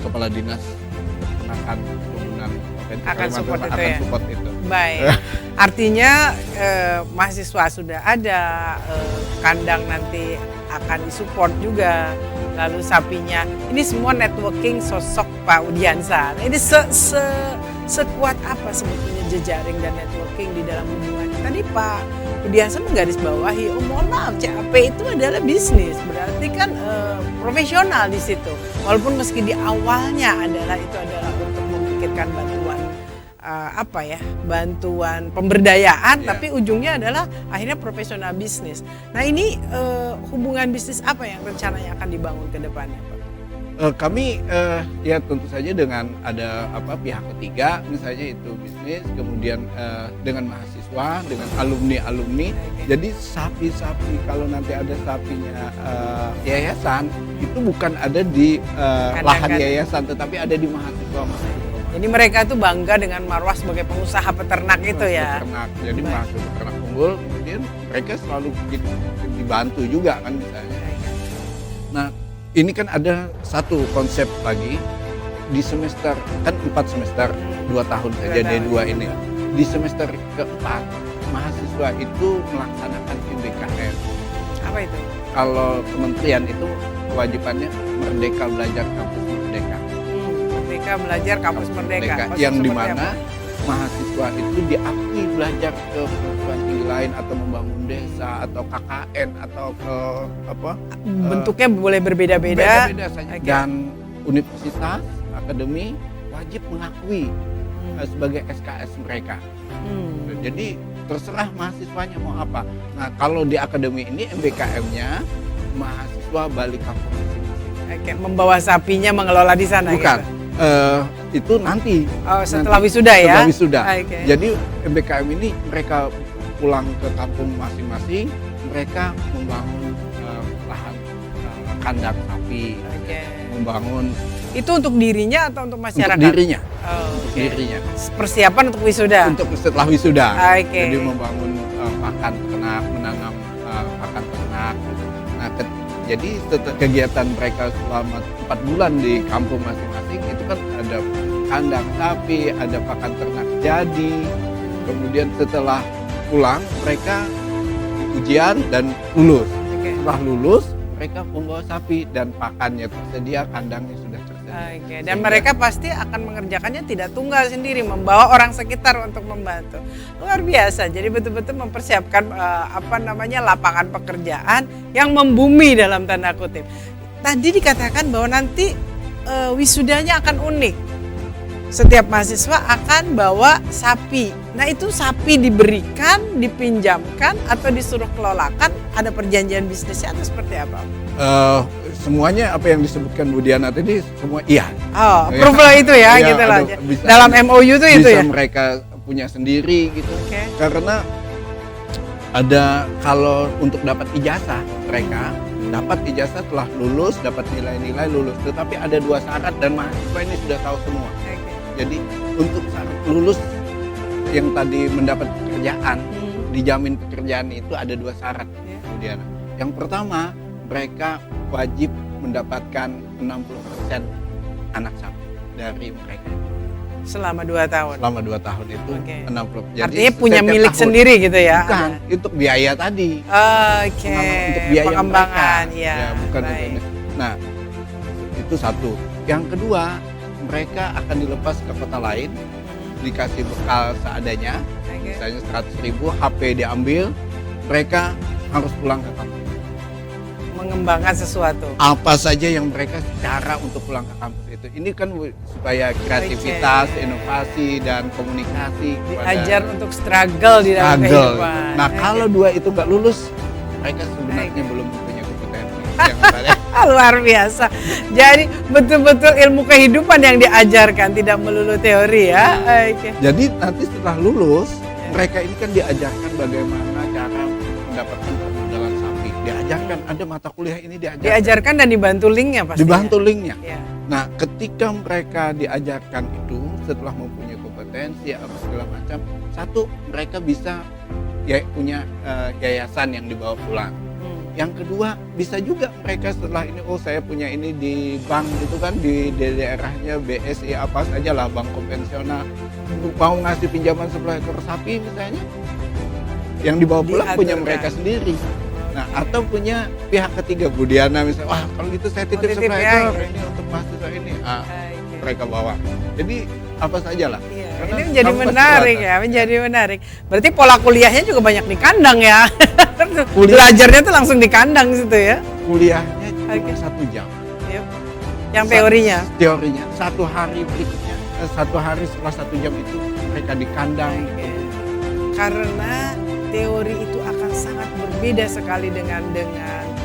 Kepala Dinas Peternakan Pembangunan Provinsi Akan Kalimantan support itu akan ya? support itu. Baik, artinya mahasiswa sudah ada, kandang nanti akan disupport juga, lalu sapinya. Ini semua networking sosok Pak Udiansa. Nah, ini sekuat apa sebetulnya jejaring dan networking di dalam hubungan? Tadi Pak Udiansa menggarisbawahi, mohon maaf, CAP itu adalah bisnis, berarti kan profesional di situ. Walaupun meski di awalnya itu adalah untuk memikirkan bantuan bantuan pemberdayaan, Ya. tapi ujungnya adalah akhirnya profesional bisnis. Nah ini hubungan bisnis apa yang rencananya akan dibangun ke depannya, Pak? Kami ya tentu saja dengan ada pihak ketiga, misalnya itu bisnis, kemudian dengan mahasiswa, dengan alumni. Oke. Jadi sapi-sapi, kalau nanti ada sapinya yayasan, itu bukan ada di lahan Kandang-kandang. yayasan, tetapi ada di mahasiswa. Jadi mereka itu bangga dengan marwah sebagai pengusaha peternak itu ya. Peternak. Jadi Baik. mahasiswa peternak unggul, kemudian mereka selalu dibantu juga kan misalnya. Nah, ini kan ada satu konsep lagi di semester, kan 4 semester, 2 tahun saja tahun. D2 ini. Di semester keempat, mahasiswa itu melaksanakan MBKM. Apa itu? Kalau kementerian itu kewajibannya Merdeka Belajar Kampus Merdeka. Merdeka Belajar Kampus Merdeka. Maksud Yang seperti dimana apa? mahasiswa itu diakui belajar ke perguruan tinggi lain atau membangun desa atau KKN atau ke Bentuknya boleh berbeda-beda. beda-beda saja. Oke. Dan universitas, akademi wajib mengakui sebagai SKS mereka. Jadi terserah mahasiswanya mau apa. Nah, kalau di akademi ini MBKM-nya mahasiswa balik kampung masing-masing. Oke, membawa sapinya mengelola di sana. Bukan. Gitu. Itu nanti. Oh, setelah Nanti, wisuda ya? Setelah wisuda. Oke. Jadi MBKM ini mereka pulang ke kampung masing-masing, mereka membangun lahan kandang sapi, Oke. membangun Itu untuk dirinya atau untuk masyarakat? untuk dirinya, Oh, untuk oke. dirinya. Persiapan untuk wisuda. Untuk setelah wisuda. Oke. Jadi membangun pakan ternak, menanam pakan ternak. Nah, jadi kegiatan mereka selama 4 bulan di kampung masing-masing itu kan ada kandang sapi, ada pakan ternak jadi. Kemudian setelah pulang mereka ujian dan lulus. Oke. Setelah lulus mereka membawa sapi dan pakannya tersedia, kandangnya sudah tersedia. Oke, dan Sehingga- mereka pasti akan mengerjakannya tidak tunggal sendiri, membawa orang sekitar untuk membantu. Luar biasa. Jadi betul-betul mempersiapkan lapangan pekerjaan yang membumi dalam tanda kutip. Tadi dikatakan bahwa nanti wisudanya akan unik. Setiap mahasiswa akan bawa sapi. Nah, itu sapi diberikan, dipinjamkan atau disuruh kelolakan, ada perjanjian bisnisnya atau seperti apa? Semuanya apa yang disebutkan Bu Diana tadi semua iya. Oh, Ya. approval itu ya, Ya, gitu lah. bisa- Dalam MOU itu bisa ya. mereka punya sendiri gitu. Oke. Karena ada kalau untuk dapat ijazah mereka dapat ijazah setelah lulus, dapat nilai-nilai lulus. Tetapi ada 2 syarat dan mahasiswa ini sudah tahu semua. Oke. Jadi untuk syarat lulus yang tadi mendapat pekerjaan, dijamin pekerjaan itu ada 2 syarat. Ya. Kemudian yang pertama, mereka wajib mendapatkan 60% anak sapi dari mereka Selama 2 tahun. selama 2 tahun itu. Oke. 60. Artinya punya setiap milik tahun. sendiri gitu ya? Bukan, untuk biaya tadi. Oke. Untuk biaya Pengembangan, mereka. ya. Bukan Baik. untuk ini. Nah, itu satu. Yang kedua, mereka akan dilepas ke kota lain, dikasih bekal seadanya, Oke. misalnya 100.000, HP diambil, mereka harus pulang ke kampus. Mengembangkan sesuatu. Apa saja yang mereka cara untuk pulang ke kampus itu. Ini kan supaya kreativitas, Oke. inovasi, dan komunikasi Diajar untuk struggle di dalam struggle. kehidupan. Nah, Oke. kalau 2 itu nggak lulus, mereka sebenarnya Oke. belum punya kompetensi. Yang tadi. Luar biasa. Jadi betul-betul ilmu kehidupan yang diajarkan, tidak melulu teori ya. Oke. Jadi nanti setelah lulus, Ya. mereka ini kan diajarkan bagaimana cara mendapatkan permodalan sapi. Diajarkan ada mata kuliah ini diajarkan. Diajarkan dan dibantu linknya pasti. Dibantu linknya. Ya. Nah, ketika mereka diajarkan itu setelah mempunyai kompetensi apa segala macam, satu mereka bisa ya punya yayasan yang dibawa pulang. Yang kedua, bisa juga mereka setelah ini, oh saya punya ini di bank gitu kan, di daerahnya BSI apa saja lah, bank konvensional, mau ngasih pinjaman 10 ekor sapi misalnya, yang dibawa pulang punya mereka sendiri. Nah, atau punya pihak ketiga, Bu Diana misalnya, wah kalau gitu saya titip 10 ekor ini untuk mahasiswa ini, mereka bawa. Jadi apa saja lah. Iya, ini menjadi menarik ya, menjadi menarik. Berarti pola kuliahnya juga banyak di kandang ya. Belajarnya tuh langsung di kandang situ ya. Kuliahnya cuma 1 jam. Yep. Yang teorinya? Teorinya, 1 hari berikutnya, 1 hari setelah 1 jam itu mereka di kandang. Karena teori itu akan sangat berbeda sekali dengan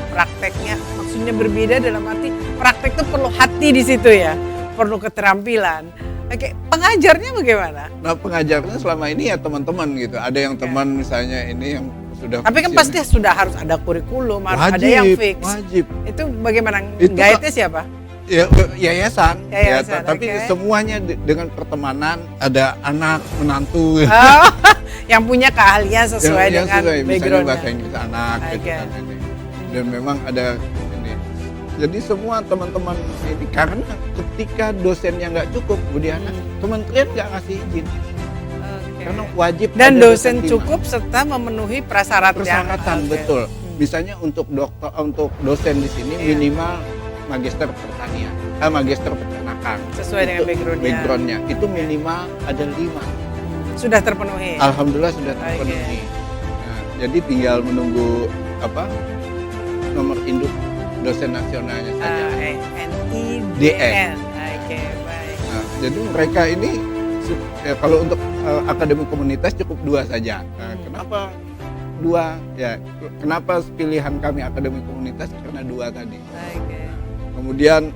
prakteknya. Maksudnya berbeda dalam arti praktek itu perlu hati di situ ya, perlu keterampilan. Oke, pengajarnya bagaimana? Nah, pengajarnya selama ini ya teman-teman gitu. Ada yang teman misalnya ini yang sudah. Tapi kan pasti sudah harus ada kurikulum, harus ada yang fix. Wajib. Itu bagaimana? Guide-nya siapa? Ya, yayasan. Ya, tapi semuanya dengan pertemanan, ada anak, menantu. Oh, yang punya keahlian sesuai dengan background. Misalnya bahasa Inggris anak gitu kan ini. Dan memang ada ini. Jadi semua teman-teman ini, karena ketika dosennya nggak cukup, Bu Diana, kementerian nggak ngasih izin. Karena wajib. Dan dosen cukup serta memenuhi persyaratan betul. Misalnya untuk dosen di sini minimal magister pertanian, magister peternakan. Sesuai dengan backgroundnya. Itu minimal ada 5. Sudah terpenuhi. Alhamdulillah sudah terpenuhi. Nah, jadi tinggal menunggu nomor induk dosen nasionalnya saja. NIDN. Oke, baik. Nah, jadi mereka ini ya, kalau untuk akademi komunitas cukup 2 saja. Kenapa 2? Ya, kenapa pilihan kami akademi komunitas? Karena 2 tadi. Kemudian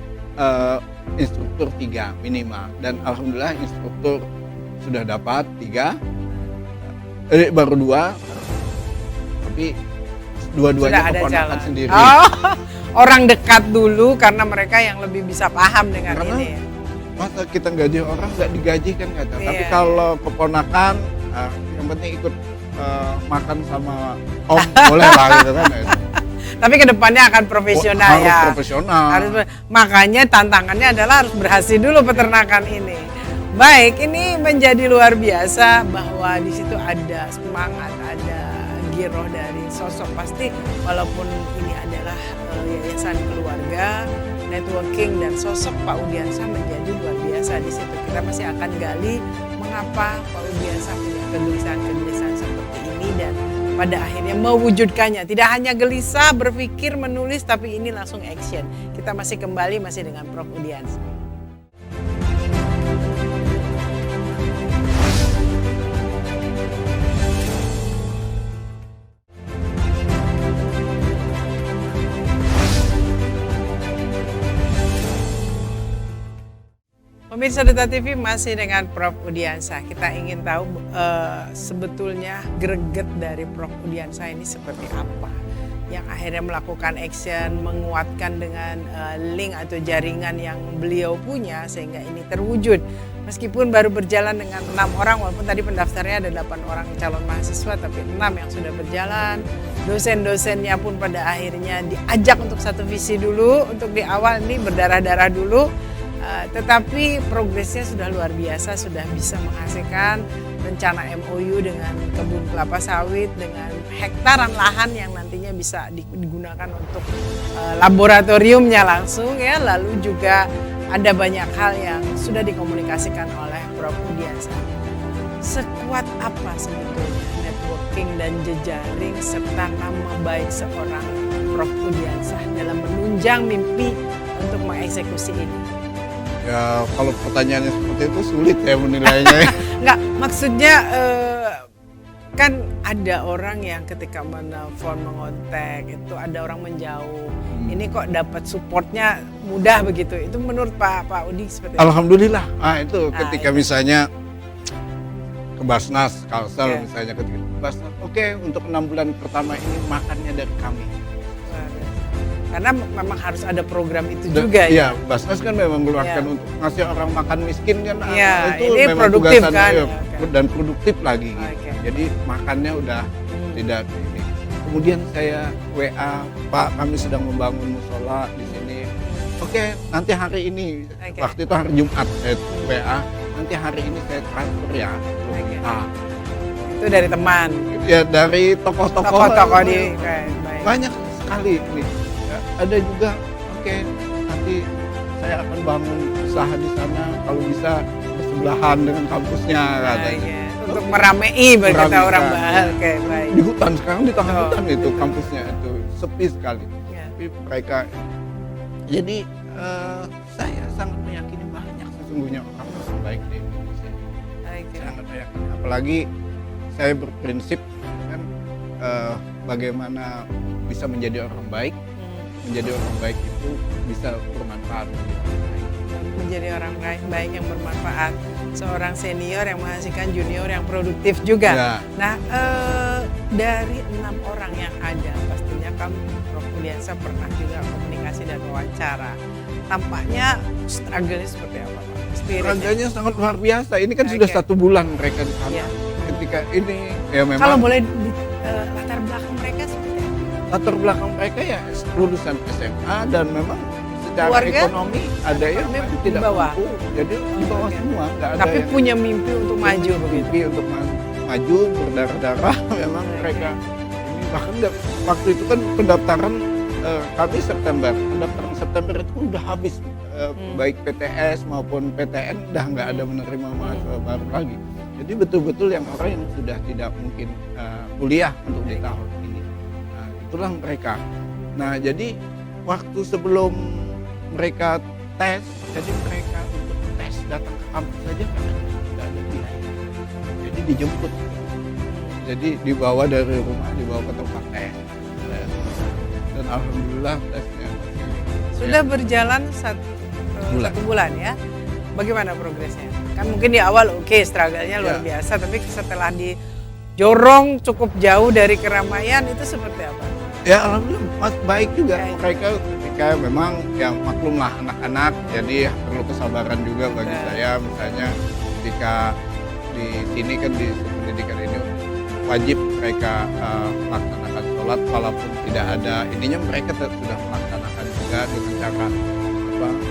instruktur 3 minimal, dan alhamdulillah instruktur sudah dapat 3, baru 2, tapi dua-duanya keponakan sendiri. Orang dekat dulu karena mereka yang lebih bisa paham dengan ini. Masa kita gaji orang nggak digaji kan nggak tahu. Tapi kalau keponakan, yang penting ikut makan sama om boleh lah gitu kan. Tapi kedepannya akan profesional ya. Harus profesional. Makanya tantangannya adalah harus berhasil dulu peternakan ini. Baik, ini menjadi luar biasa bahwa di situ ada semangat, ada giroh dari sosok. Pasti walaupun ini adalah yayasan keluarga, networking dan sosok Pak Udiansah menjadi luar biasa di situ. Kita masih akan gali mengapa Pak Udiansah punya kegelisahan-kegelisahan seperti ini dan pada akhirnya mewujudkannya. Tidak hanya gelisah, berpikir, menulis, tapi ini langsung action. Kita masih kembali dengan Prof. Udiansah. Pemirsa Duta TV masih dengan Prof. Udiansah. Kita ingin tahu sebetulnya greget dari Prof. Udiansah ini seperti apa. Yang akhirnya melakukan action, menguatkan dengan link atau jaringan yang beliau punya sehingga ini terwujud. Meskipun baru berjalan dengan 6 orang, walaupun tadi pendaftarnya ada 8 orang calon mahasiswa, tapi 6 yang sudah berjalan. Dosen-dosennya pun pada akhirnya diajak untuk satu visi dulu, untuk di awal ini berdarah-darah dulu. Tetapi progresnya sudah luar biasa, sudah bisa menghasilkan rencana MOU dengan kebun kelapa sawit, dengan hektaran lahan yang nantinya bisa digunakan untuk laboratoriumnya langsung ya. Lalu juga ada banyak hal yang sudah dikomunikasikan oleh Prof. Udiansah. Sekuat apa sebetulnya networking dan jejaring serta nama baik seorang Prof. Udiansah dalam menunjang mimpi untuk mengeksekusi ini? Ya, kalau pertanyaannya seperti itu sulit ya menilainya. Enggak, maksudnya kan ada orang yang ketika menelpon, mengontak itu ada orang menjauh. Ini kok dapat supportnya mudah begitu. Itu menurut Pak Udi seperti itu? Alhamdulillah. Itu ketika misalnya ke Basnas, Kalsel misalnya ketika Basnas, oke, untuk 6 bulan pertama ini makannya dari kami. Karena memang harus ada program itu Dan- juga Iya, Basnas kan memang mengeluarkan Iya. untuk ngasih orang makan miskin kan, Iya, itu ini memang produktif tugasannya, kan? ya, Oke. dan produktif lagi gitu. Oke. Jadi makannya udah Hmm. tidak ini. Kemudian saya WA, Pak, kami sedang membangun musola di sini. Oke, nanti hari ini, Oke. waktu itu hari Jumat saya WA, nanti hari ini saya transfer ya. Oke. Ah, Itu dari teman, ya dari tokoh-tokoh tokoh-tokoh di baik. banyak sekali ini. Ya, ada juga, oke, nanti saya akan bangun usaha di sana kalau bisa bersebelahan dengan kampusnya katanya. Iya. Untuk meramei berkata Meramaikan, orang Bahal. ya. Oke, baik. Di hutan sekarang di tengah Oh, hutan itu betul. kampusnya itu sepi sekali. Ya. Tapi mereka jadi saya sangat meyakini banyak sesungguhnya orang baik di Indonesia. Oke. Sangat meyakini. Apalagi saya berprinsip kan bagaimana bisa menjadi orang baik. Hmm. Menjadi orang baik itu bisa bermanfaat bagi orang lain. Menjadi orang baik yang bermanfaat, seorang senior yang menghasilkan junior yang produktif juga. Ya, Nah, dari 6 orang yang ada, pastinya kamu Prof. Uliansa pernah juga komunikasi dan wawancara. Tampaknya struggle-nya seperti apa, Pak? Spiritnya. harganya sangat luar biasa. Ini kan Oke. sudah 1 bulan mereka di sana. Iya. Ketika ini ya memang Kalau boleh latar belakang mereka seperti apa? latar belakang mereka ya lulusan SMA dan memang secara Keluarga? ekonomi ada yang Memang memang di tidak bawah? mampu. Jadi di bawah Oke. semua, nggak ada Tapi yang punya mimpi untuk maju begitu. mimpi untuk maju berdarah-darah. Memang Oke. mereka ini bahkan waktu itu kan pendaftaran kami pendaftaran September itu kan udah habis, baik PTS maupun PTN udah nggak ada menerima mahasiswa baru lagi. Jadi betul-betul yang orang yang sudah tidak mungkin kuliah untuk di tahun ini. Nah, itulah mereka. Nah, jadi waktu sebelum mereka tes, jadi mereka untuk tes datang ke kampus saja karena tidak ada biaya. Jadi dijemput. Jadi dibawa dari rumah, dibawa ke tempat tes. Dan alhamdulillah tesnya Sudah berjalan Bulan. 1 bulan ya. Bagaimana progresnya? Kan mungkin di awal oke, struggle-nya luar Ya. biasa, tapi setelah dijorong cukup jauh dari keramaian itu seperti apa? ya alhamdulillah mas baik juga. Baik. Mereka ketika memang ya maklum lah anak-anak, jadi perlu kesabaran juga bagi Betul. saya. Misalnya ketika di sini kan di pendidikan ini wajib mereka melaksanakan sholat walaupun tidak ada ininya, mereka sudah melaksanakan juga dengan cara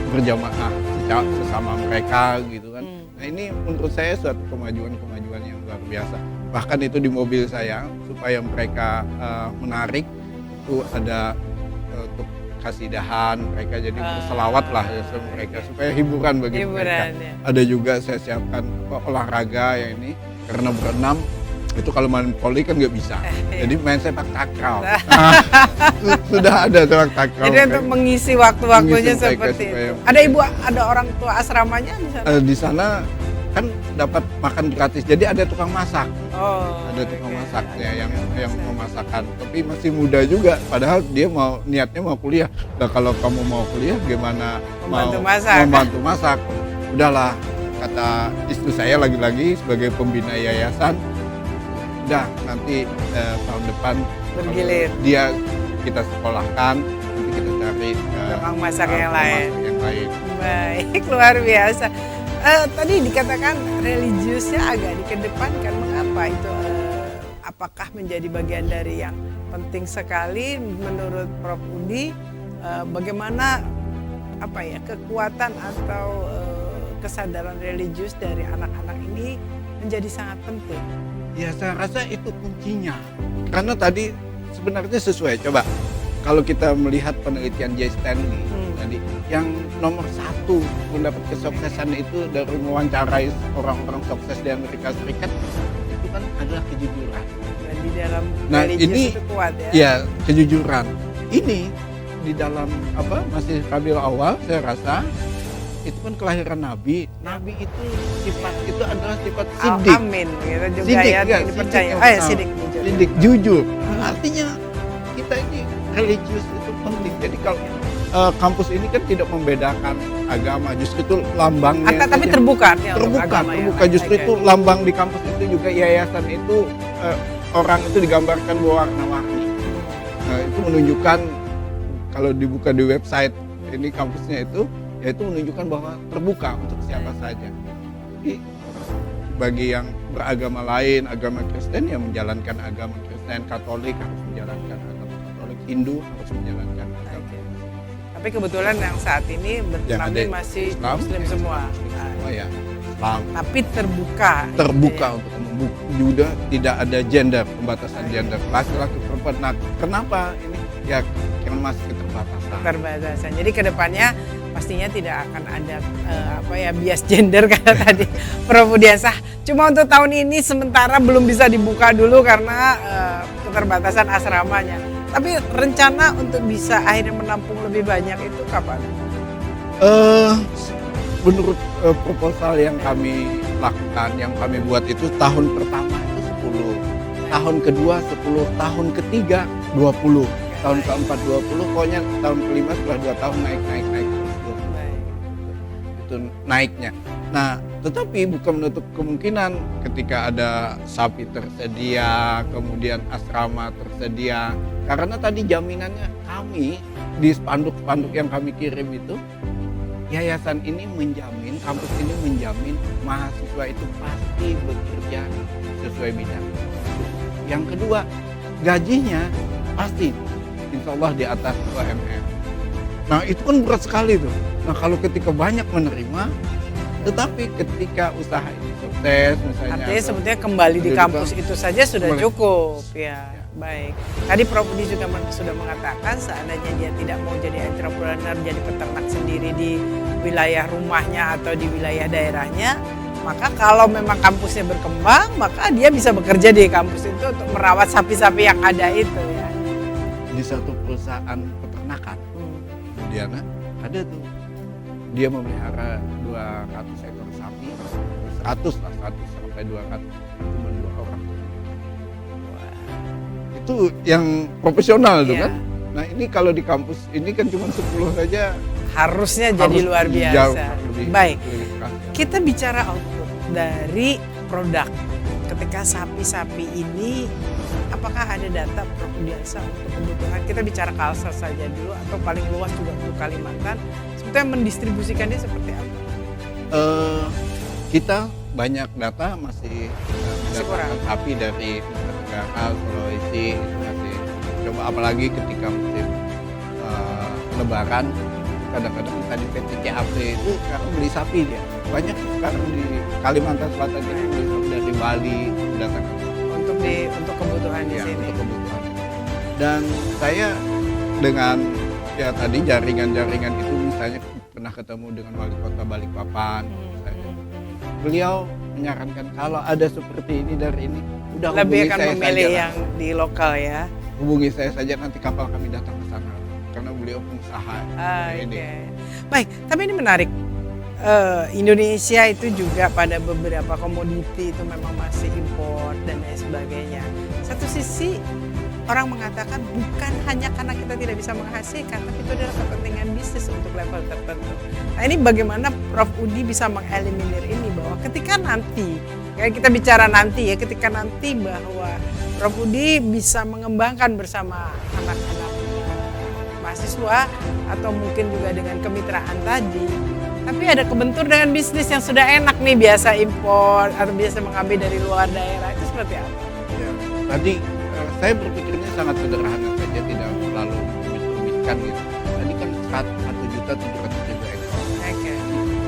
berjamaah sesama mereka gitu kan. Nah ini menurut saya suatu kemajuan yang luar biasa. Bahkan itu di mobil saya supaya mereka menarik itu ada untuk kasidahan mereka, jadi berselawat lah ya sama mereka supaya hiburan bagi mereka. Hiburan ya. Ada juga saya siapkan olahraga yang ini karena berenam itu kalau main voli kan nggak bisa. Jadi main sepak takraw. Nah, sudah ada sepak takraw. Jadi untuk mengisi waktu-waktunya Mengisi mereka seperti supaya- itu. Ada ibu, ada orang tua asramanya di sana? Di sana kan dapat makan gratis. Jadi ada tukang masak. Oh, Ada tukang oke. masaknya Ada yang tukang masak. memasakkan. Tapi masih muda juga. Padahal dia niatnya mau kuliah. Nah kalau kamu mau kuliah gimana Membantu mau masak. membantu masak? Udahlah, kata istri saya lagi-lagi sebagai pembina yayasan. Udah nanti tahun depan kalau Bergilir. dia kita sekolahkan, nanti kita cari Tukang masak yang tukang lain. masak yang lain. Baik, luar biasa. Tadi dikatakan religiusnya agak dikedepankan. Mengapa itu? Apakah menjadi bagian dari yang penting sekali menurut Prof. Udi? Bagaimana kekuatan atau kesadaran religius dari anak-anak ini menjadi sangat penting? Ya saya rasa itu kuncinya. Karena tadi sebenarnya sesuai. Coba kalau kita melihat penelitian J. Stanley tadi, yang nomor 1 mendapat kesuksesan itu dari mewawancarai orang-orang sukses di Amerika Serikat itu kan adalah kejujuran. Dan di dalam Nah, religius ini itu kuat ya? Ya kejujuran. Ini di dalam masih Rabiul Awal saya rasa itu kan kelahiran Nabi. Nabi itu sifat itu adalah sifat sidik. Amin, gitu juga Sidik, ya, ya, dipercaya. sidik. Sidik, jujur. Sidik, jujur. Artinya kita ini religius itu penting. Jadi kalau kampus ini kan tidak membedakan agama, justru itu lambangnya. Tapi saja. terbuka artinya untuk terbuka, agama yang terbuka. lain. Justru Oke. itu lambang di kampus itu juga yayasan itu orang itu digambarkan berwarna-warni. Itu menunjukkan kalau dibuka di website ini kampusnya itu, yaitu menunjukkan bahwa terbuka untuk siapa saja. Jadi bagi yang beragama lain, agama Kristen yang menjalankan agama Kristen, Katolik harus menjalankan agama Katolik, Hindu harus menjalankan agama. Oke. Tapi kebetulan yang saat ini Yang bertemu ada masih Islam, Muslim ya, semua. Muslim Nah, semua ya, Islam. tapi terbuka. Terbuka gitu untuk umum, juga tidak ada gender, pembatasan gender, laki-laki perempuan. Nah, kenapa ini? Ya, karena masih keterbatasan. Keterbatasan. Jadi kedepannya pastinya tidak akan ada bias gender karena tadi Prof. Budiansah. Cuma untuk tahun ini sementara belum bisa dibuka dulu karena keterbatasan asramanya. Tapi rencana untuk bisa akhirnya menampung lebih banyak itu kapan? Menurut proposal yang kami lakukan, yang kami buat itu tahun pertama itu 10, tahun kedua 10, tahun ketiga 20, tahun keempat 20, pokoknya tahun kelima setelah 2 tahun naik terus. Itu naiknya. Nah, tetapi bukan menutup kemungkinan ketika ada sapi tersedia, kemudian asrama tersedia. Karena tadi jaminannya kami di spanduk-spanduk yang kami kirim itu, yayasan ini menjamin, kampus ini menjamin mahasiswa itu pasti bekerja sesuai bidang. Yang kedua, gajinya pasti insya Allah di atas UMR. Nah, itu kan berat sekali tuh. Nah, kalau ketika banyak menerima, tetapi ketika usaha ini sukses misalnya. Artinya sebetulnya kembali di kampus itu saja sudah Boleh. cukup. Ya, baik. Tadi Prof. Budi juga sudah mengatakan seandainya dia tidak mau jadi entrepreneur, jadi peternak sendiri di wilayah rumahnya atau di wilayah daerahnya, maka kalau memang kampusnya berkembang, maka dia bisa bekerja di kampus itu untuk merawat sapi-sapi yang ada itu ya. Di satu perusahaan peternakan, kemudian ada tuh dia memelihara 200 ekor sapi, 100 sampai 200, cuma 2 orang. Itu yang profesional tuh Iya. kan. Nah, ini kalau di kampus ini kan cuma 10 saja Harusnya jadi harus luar jauh biasa. lebih- Baik. lebih keras. Kita bicara output dari produk. Ketika sapi-sapi ini, apakah ada data Prof. Budiansah untuk kebutuhan? Kita bicara Kalsel saja dulu atau paling luas juga untuk Kalimantan. Sebetulnya mendistribusikannya seperti apa? Kita banyak data masih kurang. mendatangkan sapi dari Nusa Tenggara, Sulawesi, itu masih coba, apalagi ketika musim Lebaran, kadang-kadang tadi PT CAP itu sekarang beli sapi dia. Banyak sekarang di Kalimantan Selatan itu beli sapi dari Bali, mendatangkan Untuk kebutuhan di ya, sini. untuk kebutuhan. Dan saya dengan ya tadi jaringan-jaringan itu misalnya pernah ketemu dengan wali kota Balikpapan, misalnya. Beliau menyarankan kalau ada seperti ini dari ini, udah Lebih hubungi akan saya memilih saja lah. yang di lokal ya. Hubungi saya saja, nanti kapal kami datang ke sana karena beliau pengusaha. Oke. Ini. Baik, tapi ini menarik. Indonesia itu juga pada beberapa komoditi itu memang masih impor dan lain sebagainya. Satu sisi orang mengatakan bukan hanya karena kita tidak bisa menghasilkan, tapi itu adalah kepentingan bisnis untuk level tertentu. Nah, ini bagaimana Prof. Udi bisa mengeliminir ini bahwa ketika nanti, kayak kita bicara nanti ya, ketika nanti bahwa Prof. Udi bisa mengembangkan bersama anak-anak mahasiswa atau mungkin juga dengan kemitraan tadi, tapi ada kebentur dengan bisnis yang sudah enak nih, biasa impor atau biasa mengambil dari luar daerah, itu seperti apa? Ya, tadi saya berpikirnya sangat sederhana saja, tidak terlalu rumit-rumitkan gitu. Tadi kan 1.700.000 ekor. Oke.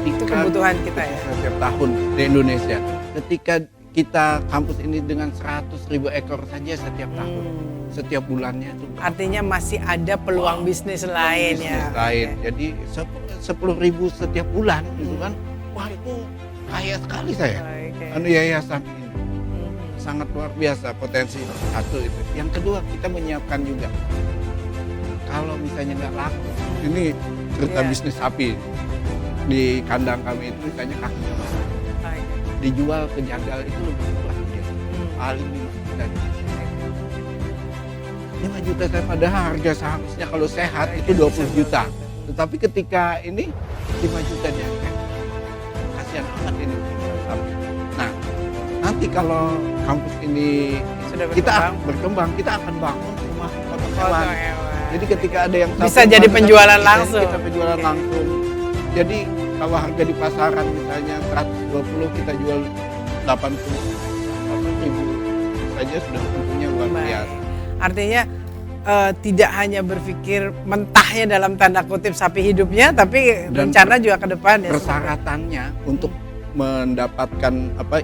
Itu Ketika kebutuhan kita ya. setiap tahun di Indonesia. Ketika kita kampus ini dengan 100.000 ekor saja setiap tahun, setiap bulannya itu Artinya masih ada peluang bisnis lain bisnis ya. lain. Oke. Jadi 10.000 setiap bulan gitu kan. Wah, itu kaya sekali saya. Oke. Yayasan ini sangat luar biasa potensi. Satu itu. Yang kedua, kita menyiapkan juga kalau misalnya nggak laku, ini cerita Iya. bisnis sapi di kandang kami itu misalnya kaki Oke. dijual ke jagal itu lebih murah dia, paling 5 juta. 5 juta saya, padahal harga seharusnya kalau sehat itu 20 juta. Tetapi ketika ini 5 juta dia, kasihan amat ini sapi. Nah, nanti kalau kampus ini Sudah kita berkembang. berkembang, kita akan bangun rumah potong Potong hewan. hewan. Jadi ketika ada yang bisa satu jadi harga, penjualan langsung. Kita penjualan Oke. langsung. Jadi kalau harga di pasaran misalnya 120 kita jual 80.000 saja sudah tentunya luar Baik. biasa. Artinya tidak hanya berpikir mentahnya dalam tanda kutip sapi hidupnya, tapi Dan rencana juga ke depan ya. Persyaratannya untuk mendapatkan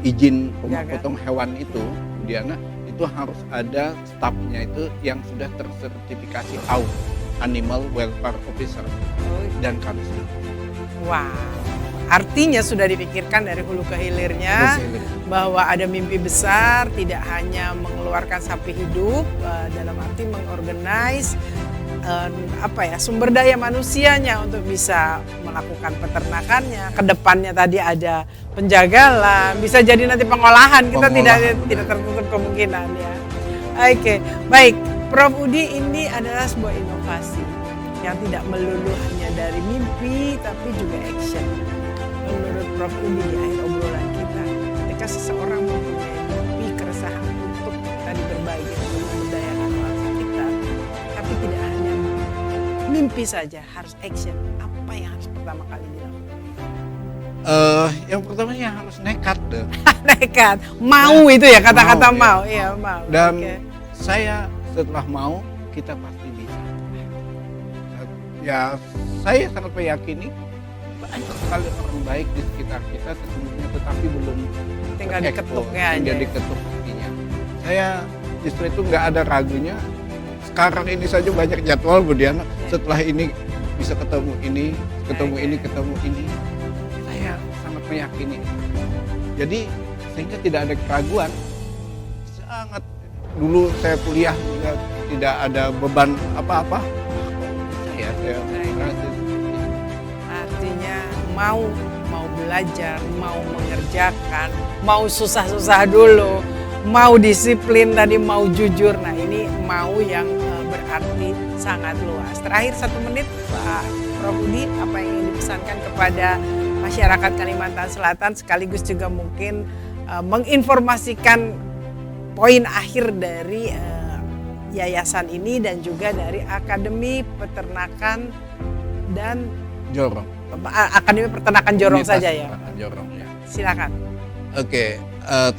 izin Jaga. potong hewan itu, Diana, itu harus ada stafnya itu yang sudah tersertifikasi AWO, Animal Welfare Officer, dan kami Wow. Artinya sudah dipikirkan dari hulu ke hilirnya bahwa ada mimpi besar, tidak hanya mengeluarkan sapi hidup dalam arti mengorganize sumber daya manusianya untuk bisa melakukan peternakannya. Kedepannya tadi ada penjagalan, bisa jadi nanti pengolahan. Kita tidak tertutup kemungkinan ya. Oke, baik. Prof Udi, ini adalah sebuah inovasi yang tidak melulu hanya dari mimpi tapi juga action. Menurut Prof Udi di akhir obrolan kita, ketika seseorang mempunyai mimpi keresahan untuk tadi berbagi untuk memberdayakan orang sekitar, tapi tidak hanya mimpi saja, harus action. Apa yang harus pertama kali dilakukan? Yang pertamanya harus nekat deh. Nekat, mau itu ya kata-kata mau, ya. Iya mau. Dan Oke. saya setelah mau, kita pasti bisa. Ya, saya sangat meyakini banyak sekali orang baik di sekitar kita sesungguhnya, tetapi belum Tinggal terekspos, diketuknya aja. tinggal diketuk hatinya. Saya justru itu nggak ada ragunya. Sekarang ini saja banyak jadwal, Bu Diana. Setelah ini bisa ketemu ini, ketemu ini. Saya sangat meyakini. Jadi sehingga tidak ada keraguan. Sangat dulu saya kuliah juga tidak ada beban apa-apa. Saya merasa Artinya mau belajar, mau mengerjakan, mau susah-susah dulu, mau disiplin tadi, mau jujur. Nah ini mau yang berarti sangat luas. Terakhir 1 menit Pak Prof Udi, apa yang ingin dipesankan kepada masyarakat Kalimantan Selatan sekaligus juga mungkin menginformasikan poin akhir dari yayasan ini dan juga dari Akademi Peternakan dan jorong. Akademi Peternakan Jorong saja ya. Jorong, ya. Silakan. Oke,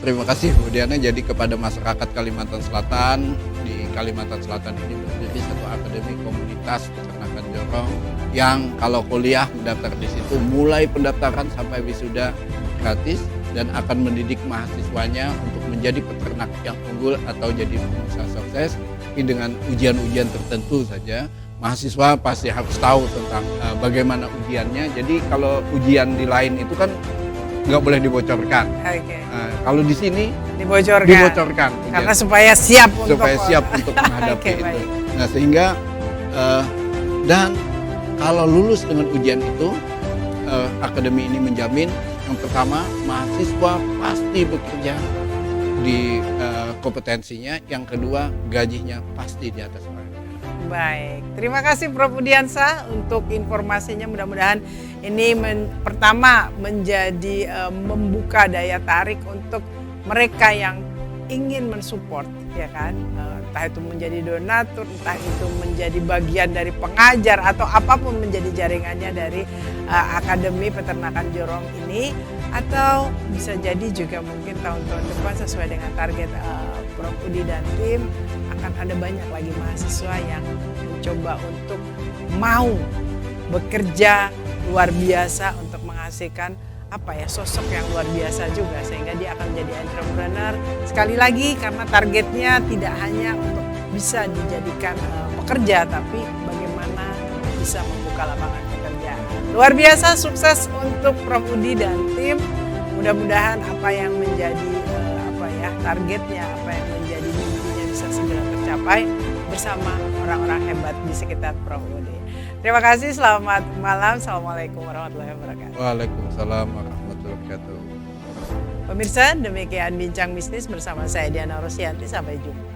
terima kasih Bu Diana. Jadi kepada masyarakat Kalimantan Selatan, di Kalimantan Selatan ini berdiri satu akademi komunitas peternakan jorong yang kalau kuliah mendaftar di situ mulai pendaftaran sampai wisuda gratis dan akan mendidik mahasiswanya untuk menjadi peternak yang unggul atau jadi pengusaha sukses dengan ujian-ujian tertentu saja. Mahasiswa pasti harus tahu tentang bagaimana ujiannya. Jadi kalau ujian di lain itu kan nggak boleh dibocorkan. Oke. Kalau di sini Dibocorkan. Karena supaya siap untuk menghadapi Oke, itu. baik. Nah sehingga dan kalau lulus dengan ujian itu, akademi ini menjamin yang pertama mahasiswa pasti bekerja di kompetensinya, yang kedua gajinya pasti di atas UMR. Baik, terima kasih Prof Budiansa untuk informasinya. Mudah-mudahan ini pertama menjadi membuka daya tarik untuk mereka yang ingin mensupport, ya kan? Entah itu menjadi donatur, entah itu menjadi bagian dari pengajar atau apapun menjadi jaringannya dari Akademi Peternakan Jorong ini, atau bisa jadi juga mungkin tahun-tahun depan sesuai dengan target Prof Udi dan tim akan ada banyak lagi mahasiswa yang mencoba untuk mau bekerja luar biasa untuk menghasilkan sosok yang luar biasa juga, sehingga dia akan menjadi entrepreneur sekali lagi karena targetnya tidak hanya untuk bisa dijadikan pekerja, tapi bagaimana bisa membuka lapangan pekerjaan. Luar biasa, sukses untuk Prof Udi dan tim. Mudah-mudahan apa yang menjadi targetnya, apa yang menjadi mimpinya bisa segera tercapai bersama orang-orang hebat di sekitar Prof Udi. Terima kasih, selamat malam. Assalamualaikum warahmatullahi wabarakatuh. Waalaikumsalam warahmatullahi wabarakatuh. Pemirsa, demikian Bincang Bisnis bersama saya Diana Rosianti. Sampai jumpa.